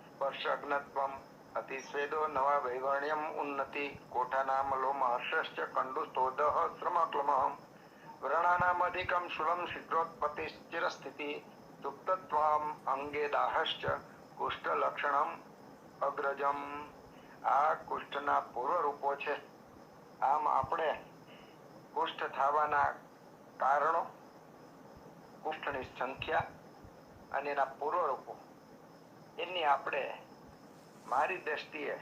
સ્પર્શ અગ્નત્વમ અતિસ્વેદો નવા વૈવર્ણ્યમ ઉન્નતિ કોઠાનામ લોમ હર્ષશ્ચ કંડુસ્તોદહ શ્રમક્લમઃ વ્રણાનામ અધિકમ શુલમ શીઘ્રોત્પત્તિ ચિર સ્થિતિ સુપ્તત્વમ અંગે દાહશ્ચ કુષ્ઠ લક્ષણમ અગ્રજમ આ કુષ્ઠના પૂર્વ રૂપો છે. આમ આપણે કુષ્ઠ થવાના કારણો, કુષ્ઠની સંખ્યા અને એના પૂર્વ રૂપો એની આપણે મારી દ્રષ્ટિએ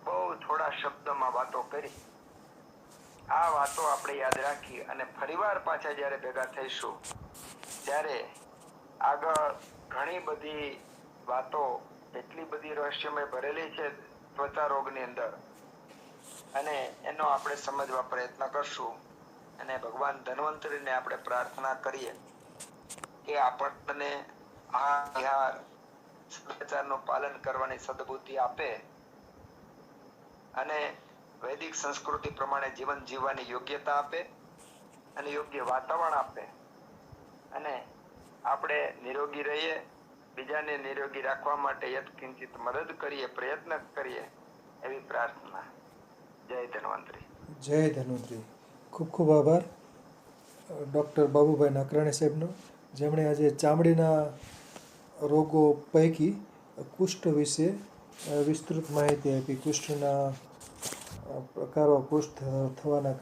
બહુ થોડા શબ્દોમાં વાતો કરી. આ વાતો આપણે યાદ રાખી અને ફરીવાર પાછા જ્યારે ભેગા થઈશું ત્યારે આગળ ઘણી બધી વાતો એટલી બધી રહસ્યમય ભરેલી છે ત્વચા રોગની અંદર અને એનો આપણે સમજવા પ્રયત્ન કરશું. અને ભગવાન ધન્વંતરીને આપણે પ્રાર્થના કરીએ કે આપણને આ વિહાર સદાચારનું પાલન કરવાની સદબુદ્ધિ આપે અને વૈદિક સંસ્કૃતિ પ્રમાણે જીવન જીવવાની યોગ્યતા આપે અને યોગ્ય વાતાવરણ આપે અને આપણે નિરોગી રહીએ, બીજાને નિરોગી રાખવા માટે યત્કિંચિત મદદ કરીએ, પ્રયત્ન કરીએ એવી પ્રાર્થના. જય ધન્વંતરી.
જય ધન્વંતરી. ખૂબ ખૂબ આભાર ડૉક્ટર બાબુભાઈ નાકરાણી સાહેબનો, જેમણે આજે ચામડીના રોગો પૈકી કુષ્ઠ વિશે વિસ્તૃત માહિતી આપી. કુષ્ઠના પ્રકારો, કુષ્ઠ થવાના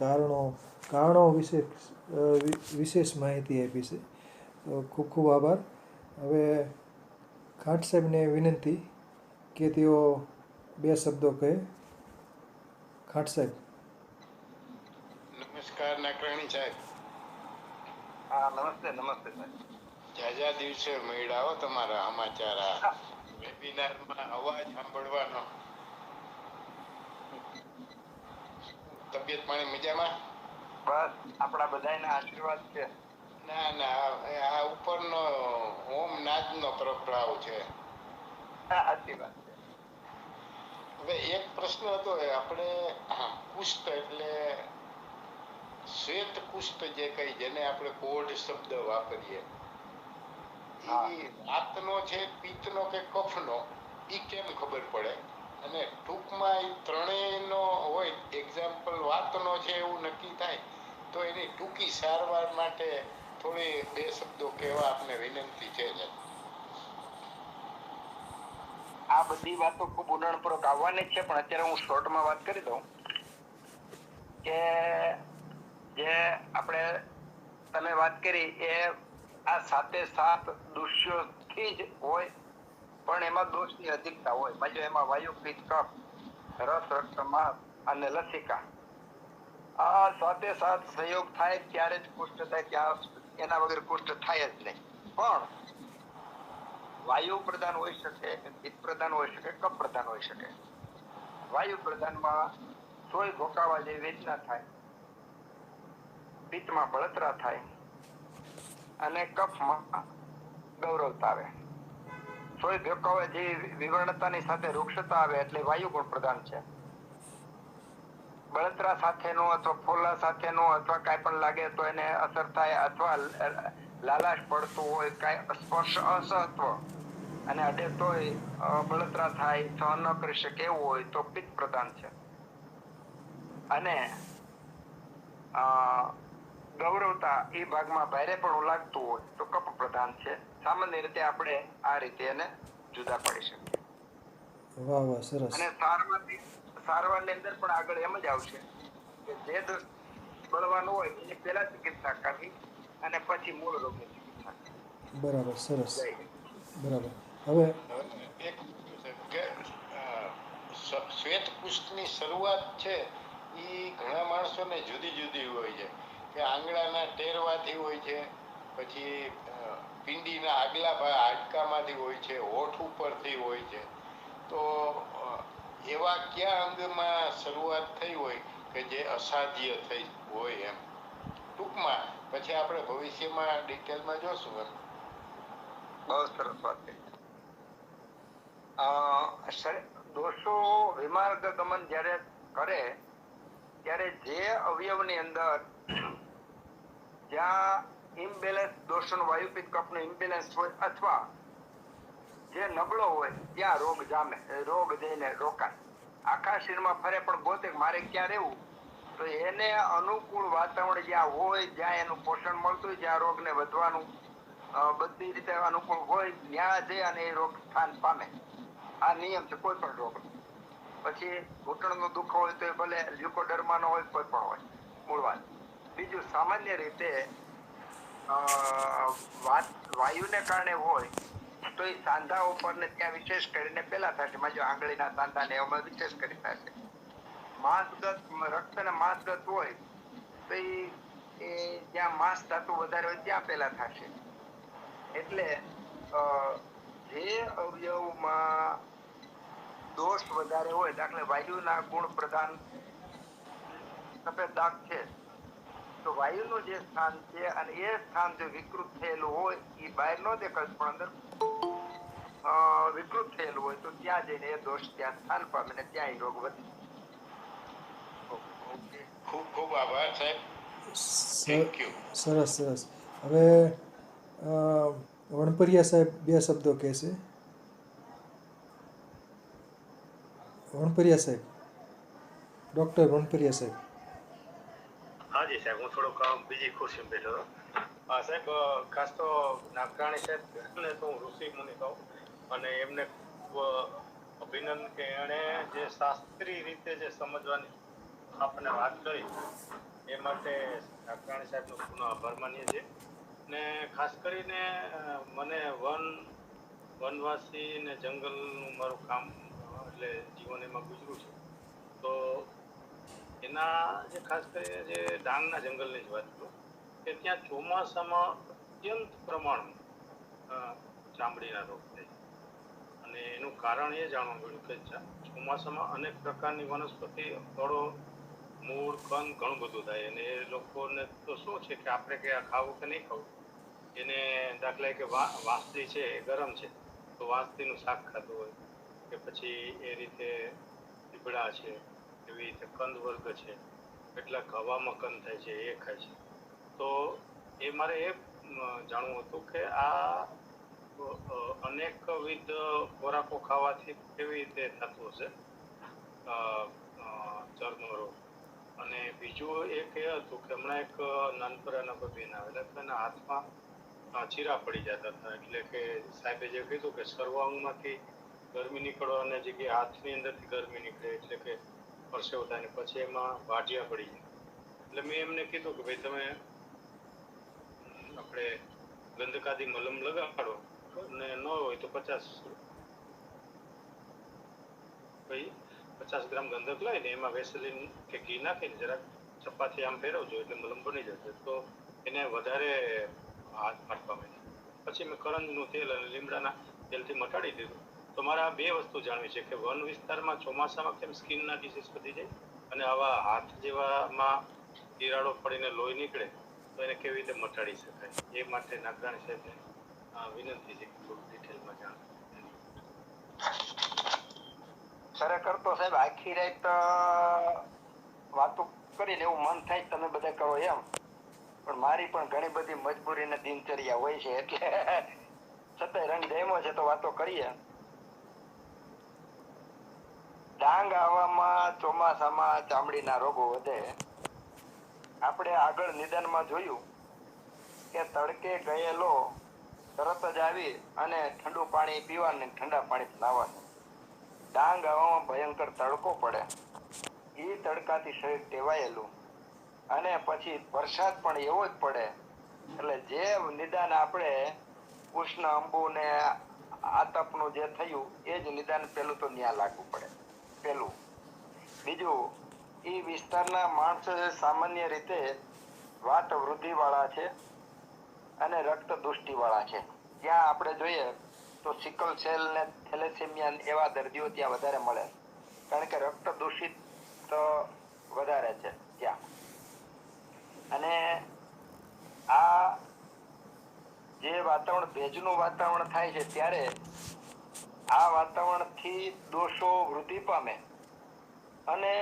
કારણો વિશે વિશેષ માહિતી આપી છે. તો ખૂબ ખૂબ આભાર. હવે ખાંટ સાહેબને વિનંતી કે તેઓ 2 શબ્દો કહે. ખાંટ સાહેબ.
નમસ્કાર નાકરાણી સાહેબ.
હા, નમસ્તે. નમસ્તે સાહેબ.
જાજા દિવસે મળ્યા હો તમારા સમાચાર. આ વેબિનારમાં અવાજ સાંભળવાનો. તબિયત પાણી મજામાં?
બસ આપણા બધાના આશીર્વાદ છે.
ના ના, આ ઉપરનો ઓમ નાદનો પ્રભાવ છે.
સાચી વાત છે.
હવે એક પ્રશ્ન હતો, આપણે કુષ્ઠ એટલે શ્વેત કુષ્ઠ જે કઈ, જેને આપણે કોઢ શબ્દ વાપરીએ, એ વાતનો છે, પિત્તનો કે કફનો, એ કેમ ખબર પડે? અને ટૂંકમાં એ ત્રણેયનો હોય, એક્ઝામ્પલ વાતનો છે એવું નક્કી થાય તો એની ટૂંકી સારવાર માટે થોડી 2 શબ્દો કહેવા આપને વિનંતી છે.
આ બધી વાતો ખૂબ ઊંડાણપૂર્વક આવવાની જ છે, પણ અત્યારે હું શોર્ટમાં વાત કરી દઉં કે જે આપણે તમે વાત કરી એ આ સાતે સાત દૃશ્યોથી જ હોય, પણ એમાં દોષની અધિકતા હોય. બાજુ એમાં વાયુ, પિત્ત, કફ, રસ, રક્ત, માંસ અને લસિકા, આ સાતે સાત સંયોગ થાય ત્યારે જ કુષ્ઠ થાય. ત્યાં એના વગર કુષ્ઠ થાય જ નહીં. પણ વાયુ પ્રધાન હોઈ શકે, પિત્ત પ્રધાન હોઈ શકે, કફ પ્રધાન હોઈ શકે. વાયુ પ્રધાનમાં સોય ભોકાવા જેવી વેદના થાય, પિત્તમાં બળતરા થાય અને કફમાં ગૌરવતા આવે. સોય ભોકાવા જેવી વિવર્ણતાની સાથે વૃક્ષતા આવે એટલે વાયુ ગુણ પ્રધાન છે. બળતરા સાથેનો અથવા ફોલ્લા સાથેનો અથવા કાંઈ પણ લાગે તો એને અસર થાય, અથવા લાલાશ પડતું હોય, કાંઈ સ્પર્શ અસહત્વ અને અડે તોય બળતરા થાય, સહન ન કરી શકે એવું હોય તો પિત્ત પ્રધાન છે. અને ગૌરવતા એ ભાગમાં ભારે પણ લાગતું હોય તો કફ પ્રધાન છે. સામાન્ય રીતે આપણે આ રીતે એને જુદા પાડી શકીએ.
વાહ વાહ, સરસ.
અને સારવારની અંદર પણ આગળ એમ જ આવશે કે જે દોષ બળવાનો હોય એની પહેલા ચિકિત્સા કરવી અને પછી મૂળ રોગની ચિકિત્સા કરવી.
બરાબર, સરસ.
જય હિન્દ.
બરાબર. હવે
એક કે શ્વેત કુષ્ઠની શરૂઆત છે એ ઘણા માણસોને જુદી જુદી હોય છે, કે આંગળાના ટેરવાથી હોય છે, પછી પિંડીના આગલા હાડકામાંથી હોય છે, હોઠ ઉપરથી હોય છે. તો એવા કયા અંગમાં શરૂઆત થઈ હોય કે જે અસાધ્ય થઈ હોય એમ ટૂંકમાં, પછી આપણે ભવિષ્યમાં ડિટેલમાં જોશું એમ.
બહુ સરસ વાત કરી. દોષો વિમાર્ગ ગમન જ્યારે કરે ત્યારે જે અવયવની અંદર જ્યાં ઇમ્બેલેન્સ દોષોનો વાયુ, પિત્ત, કફનો ઇમ્બેલેન્સ હોય અથવા જે નબળો હોય ત્યાં રોગ જામે, રોગ જઈને રોકાય. આખા શરીરમાં ફરે પણ ગોતે મારે ક્યાં રહેવું, તો એને અનુકૂળ વાતાવરણ જ્યાં હોય, જ્યાં એનું પોષણ મળતું હોય, જ્યાં રોગને વધવાનું બધી રીતે અનુકૂળ હોય ત્યાં જઈ અને એ રોગ સ્થાન પામે. આ નિયમ છે કોઈ પણ રોગ. પછી ઘૂંટણનો દુખો હોય તો એ ભલે લ્યુકોડર્માનો હોય, કોઈ પણ હોય, મૂળ વાત. બીજું સામાન્ય રીતે વાયુને કારણે હોય તો એ સાંધા ઉપર ને ત્યાં વિશેષ કરીને પેલા થશે. જો આંગળીના સાંધા ને એમાં વિશેષ કરી થશે. માંસગત રક્તના માંસગત હોય તો એ જ્યાં માંસ ધાતુ વધારે હોય ત્યાં પેલા થશે. એટલે જે અવયવમાં દોષ વધારે હોય, દાખલે વાયુના ગુણ પ્રધાન સફેદ દાગ છે તો વાયુનું જે સ્થાન છે અને એ સ્થાન જો વિકૃત થયેલું હોય એ બહાર ન દેખાય પણ અંદર વિકૃત થયેલું હોય તો ત્યાં જઈને એ દોષ ત્યાં સ્થાન પામે ને ત્યાં એ રોગ વધે.
ઓકે, ખૂબ ખૂબ આભાર સાહેબ. Thank you.
સરસ સરસ. હવે વણપરિયા સાહેબ બે શબ્દો કહેશે. વણપરિયા સાહેબ, ડૉક્ટર વણપરિયા સાહેબ.
હાજી સાહેબ, હું થોડોક બીજી ખુરશીમાં બેઠો હતો. સાહેબ, ખાસ તો નાગરાણી સાહેબને તો હું ઋષિ મુનિ કહું, અને એમને ખૂબ અભિનંદન કે એણે જે શાસ્ત્રીય રીતે જે સમજવાની આપણને વાત કરી એ માટે નાગરાણી સાહેબનો પુનઃ આભાર માનીએ છીએ. ને ખાસ કરીને મને વનવાસી ને જંગલનું મારું કામ એટલે જીવન એમાં ગુજરું છે. તો એના જે ખાસ કરીને જે ડાંગના જંગલની જ વાત કરું કે ત્યાં ચોમાસામાં અત્યંત પ્રમાણમાં ચામડીના રોગ થાય. અને એનું કારણ એ જાણવા મળ્યું કે ચોમાસામાં અનેક પ્રકારની વનસ્પતિ, ફળો, મૂળ, કંદ ઘણું બધું થાય. અને એ લોકોને તો શું છે કે આપણે કે ખાવું કે નહીં ખાવું, એને દાખલા કે વાંસળી છે એ ગરમ છે તો વાંસળીનું શાક ખાતું હોય, કે પછી એ રીતે લીમડા છે, એવી રીતે કંદ વર્ગ છે, કેટલાક હવામાં કંદ થાય છે એ ખાય છે. તો એ મારે એ જાણવું હતું કે આ અનેકવિધ ખોરાકો ખાવાથી કેવી રીતે થતું હશે ચર્મરોગ. અને બીજું એક એ હતું કે હમણાં એક નાનપરાના કોઈ બેન આવેલા તો એના હાથમાં ચીરા પડી જતા હતા. એટલે કે સાહેબે જે કીધું કે સર્વાંગમાંથી ગરમી નીકળવાની જગ્યાએ હાથની અંદરથી ગરમી નીકળે એટલે કે પરસેવો થાય ને પછી એમાં વાઢિયા પડી જાય. એટલે મેં એમને કીધું કે ભાઈ તમે આપણે ગંધકાદી મલમ લગાડો અને ન હોય તો 50 ગ્રામ ગંધક લઈને એમાં વેસલીન કે ઘી નાખીને જરાક ચપાતી આમ ફેરવજો એટલે મલમ બની જશે તો એને વધારે હાથ પાડવા માંડે. પછી મેં કરંજનું તેલ અને લીમડાના તેલથી મટાડી દીધું. તો મારે આ 2 વસ્તુ જાણવી છે કે વન વિસ્તારમાં ચોમાસામાં કેમ સ્કિનના ડિસીઝ વધી જાય અને આવા હાથ જેવામાં તિરાડો પડીને લોહી નીકળે તો એને કેવી રીતે મટાડી શકાય. એ માટે નાગરાણી સાહેબને વિનંતી છે કે થોડું ડિટેલમાં જાણ.
ખરેખર તો સાહેબ આખી રાત વાતો કરીને એવું મન થાય કે તમે બધા કરો એમ, પણ મારી પણ ઘણી બધી મજબૂરીને દિનચર્યા હોય છે એટલે છતાંય રંગ ડેમો છે તો વાતો કરીએ. ડાંગ આવવામાં ચોમાસામાં ચામડીના રોગો વધે. આપણે આગળ નિદાનમાં જોયું કે તડકે ગયેલો તરત જ આવી અને ઠંડુ પાણી પીવાનું, ઠંડા પાણી નાવાનું. ડાંગ આવવામાં ભયંકર તડકો પડે, એ તડકાથી શરીર ટેવાયેલું અને પછી વરસાદ પણ એવો જ પડે એટલે જે નિદાન આપણે ઉષ્ણ અંબુ ને આતપનું જે થયું એ જ નિદાન પેલું તો ન્યા લાગવું પડે. પેલું બીજું, એ વિસ્તારના માણસો સામાન્ય રીતે વાત વૃદ્ધિ વાળા છે અને રક્ત દુષ્ટિ વાળા છે. ત્યાં આપણે જોઈએ તો સિકલ સેલ ને થેલેસેમિયા એવા દર્દીઓ ત્યાં વધારે મળે, કારણ કે રક્ત દૂષિત વધારે છે ત્યાં. અને આ જે વાતાવરણ ભેજનું વાતાવરણ થાય છે ત્યારે આ વાતાવરણથી દોષો વૃદ્ધિ પામે અને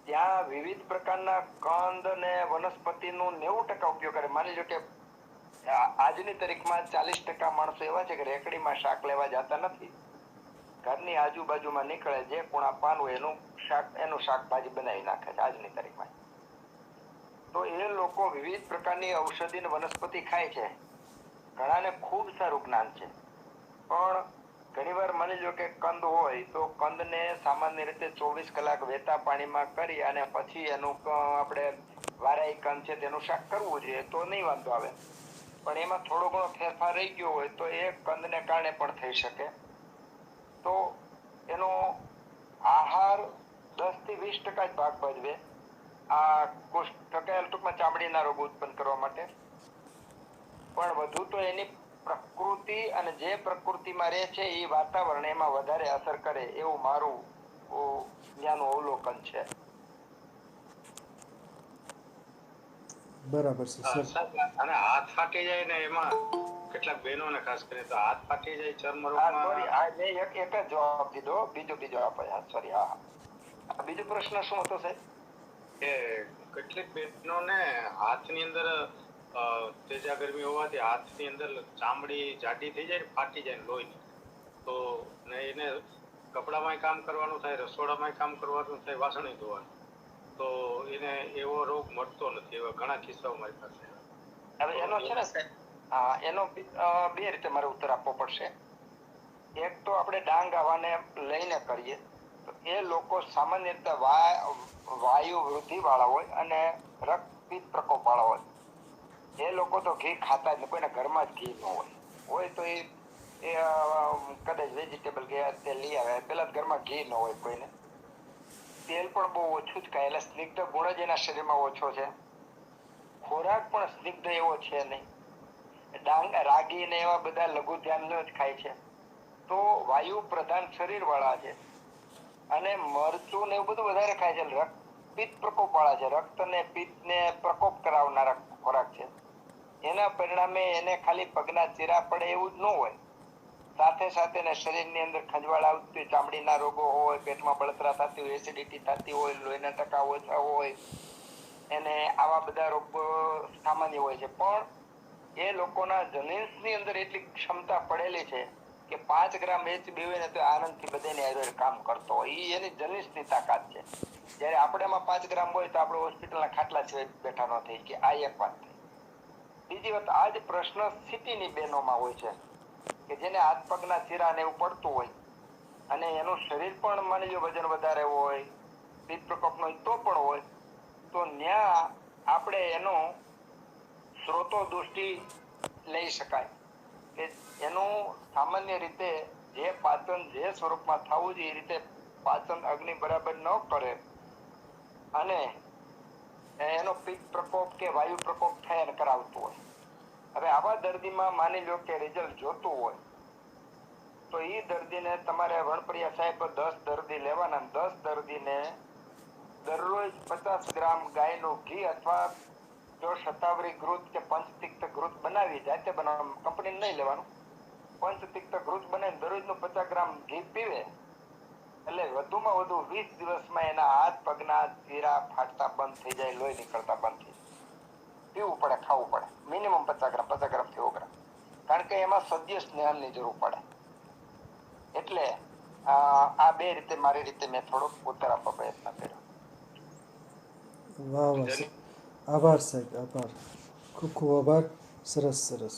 ત્યાં વિવિધ પ્રકારના કંદ અને વનસ્પતિનું 90% ઉપયોગ કરે. માની લો કે આજની તારીખમાં 40% માણસો એવા છે કે રેકડીમાં શાક લેવા જતા નથી, ઘરની આજુબાજુમાં નીકળે જે કુણા પાન હોય એનું શાકભાજી બનાવી નાખે છે આજની તારીખમાં. તો એ લોકો વિવિધ પ્રકારની ઔષધિ અને વનસ્પતિ ખાય છે. ઘણાને ખૂબ સારું જ્ઞાન છે, પણ ઘણીવાર માની લો કે કંદ હોય તો કંદને સામાન્ય રીતે 24 કલાક વહેતા પાણીમાં કરી અને પછી એનું આપણે વારાઈ કંદ છે તેનું શાક કરવું જોઈએ તો નહીં વાંધો આવે. પણ એમાં થોડો ઘણો ફેરફાર રહી ગયો હોય તો એ કંદને કારણે પણ થઈ શકે. તો એનો આહાર 10 થી 20% જ ભાગ ભજવે આ ટૂંકમાં ચામડીના રોગ ઉત્પન્ન કરવા માટે. પણ વધુ તો એની પ્રકૃતિ અને જે પ્રકૃતિમાં રહે છે એ વાતાવરણ એમાં વધારે અસર કરે એવું મારું ત્યાંનું અવલોકન છે.
બરાબર છે સર.
અને હાથ ફાટી જાય ને એમાં કેટલાક બહેનોને ખાસ કરીને તો હાથ ફાટી જાય ચર્મ
હા
રોગમાં.
સોરી, આ મેં એક જ જવાબ દીધો, બીજો આપે. હા સોરી, હા બીજો પ્રશ્ન શું હતો સાહેબ?
કે કેટલીક બહેનોને હાથની અંદર તેજા ગરમી હોવાથી હાથની અંદર ચામડી જાડી થઈ જાય, ફાટી જાય લોહી. તો ને એને કપડામાં કામ કરવાનું થાય, રસોડામાં કામ કરવાનું થાય, વાસણ ધોવાનું, તો એને એવો રોગ મળતો નથી. એવા ઘણા કિસ્સાઓ મારી પાસે.
હવે એનો છે ને સાહેબ, એનો બે રીતે મારે ઉત્તર આપવો પડશે. એક તો આપણે ડાંગ આવાને લઈને કરીએ તો એ લોકો સામાન્ય રીતે વાયુ વૃદ્ધિ વાળા હોય અને રક્તપિત્ત પ્રકોપ વાળા હોય. એ લોકો તો ઘી ખાતા જ નહીં, કોઈના ઘરમાં જ ઘી ન હોય તો એ કદાચ વેજીટેબલ કે તેલ લઈ આવે, પેલા ઘરમાં ઘી ન હોય કોઈને, તેલ પણ બહુ ઓછું જ ખાય એટલે સ્નિગ્ધ ગુણ જ એના શરીરમાં ઓછો છે. ખોરાક પણ સ્નિગ્ધ એવો છે નહીં. રાગી ને એવા બધા લઘુ ધ્યાનનો જ ખાય છે. તો વાયુ પ્રધાન શરીર વાળા છે અને મરચું ને એવું બધું વધારે ખાય છે. પિત્ત પ્રકોપ વાળા છે, રક્ત ને પિત્ત ને પ્રકોપ કરાવનારા ખોરાક છે. એના પરિણામે એને ખાલી પગના ચીરા પડે એવું જ ન હોય, સાથે સાથે શરીરની અંદર ખંજવાળ આવતી હોય, ચામડીના રોગો હોય, પેટમાં બળતરા થતી હોય, એસિડિટી થતી હોય, લોહીના ટકા ઓછા હોય, એને આવા બધા રોગો સામાન્ય હોય છે. પણ એ લોકોના જનીન્સની અંદર એટલી ક્ષમતા પડેલી છે કે 5 ગ્રામ HB હોય ને તો આનંદથી બધાને આયુર્વેદ કામ કરતો હોય. એ એની જનીન્સની તાકાત છે. જ્યારે આપણેમાં 5 ગ્રામ હોય તો આપણે હોસ્પિટલના ખાટલા સિવાય બેઠા ન થઈ કે આ એક વાત થઈ. બીજી વાત, આ જ પ્રશ્ન સિટીની બહેનોમાં હોય છે કે જેને હાથ પગના ચીરા ને એવું પડતું હોય અને એનું શરીર પણ માની લો વજન વધારે હોય, પિત્ત પ્રકોપનો હોય તો પણ હોય, તો ન્યા આપણે એનો સ્ત્રોતો દૃષ્ટિ લઈ શકાય કે એનું સામાન્ય રીતે જે પાચન જે સ્વરૂપમાં થવું જોઈએ એ રીતે પાચન અગ્નિ બરાબર ન કરે અને એનો પિત્ત પ્રકોપ કે વાયુ પ્રકોપ થયા કરાવતું હોય. હવે આવા દર્દીમાં માની લો કે રિઝલ્ટ જોતું હોય તો એ દર્દીને તમારે વણપ્રિયા સાહેબ 10 દર્દી લેવાના, 10 દર્દીને દરરોજ 50 ગ્રામ ગાયનું ઘી અથવા જો શતાવરી ઘૃત કે પંચતિક્ત ઘૃત બનાવી જાતે બનાવવાનું, કંપની નહીં લેવાનું, પંચતિક્ત ઘૃત બનાવીને દરરોજનું 50 ગ્રામ ઘી પીવે એટલે વધુમાં વધુ 20 દિવસમાં એના હાથ પગના ચીરા ફાટતા બંધ થઈ જાય, લોહી નીકળતા બંધ થઈ જાય. પીવું પડે, ખાવું પડે, મિનિમમ 50 ગ્રામ થી 100 ગ્રામ, કારણ કે એમાં સદ્ય સ્નેહની જરૂર પડે. એટલે આ બે રીતે મારી રીતે મેં થોડોક ઉત્તર આપવા પ્રયત્ન કર્યો.
વાહ વાહ, આભાર સાહેબ, આભાર, ખૂબ ખૂબ આભાર, સરસ સરસ.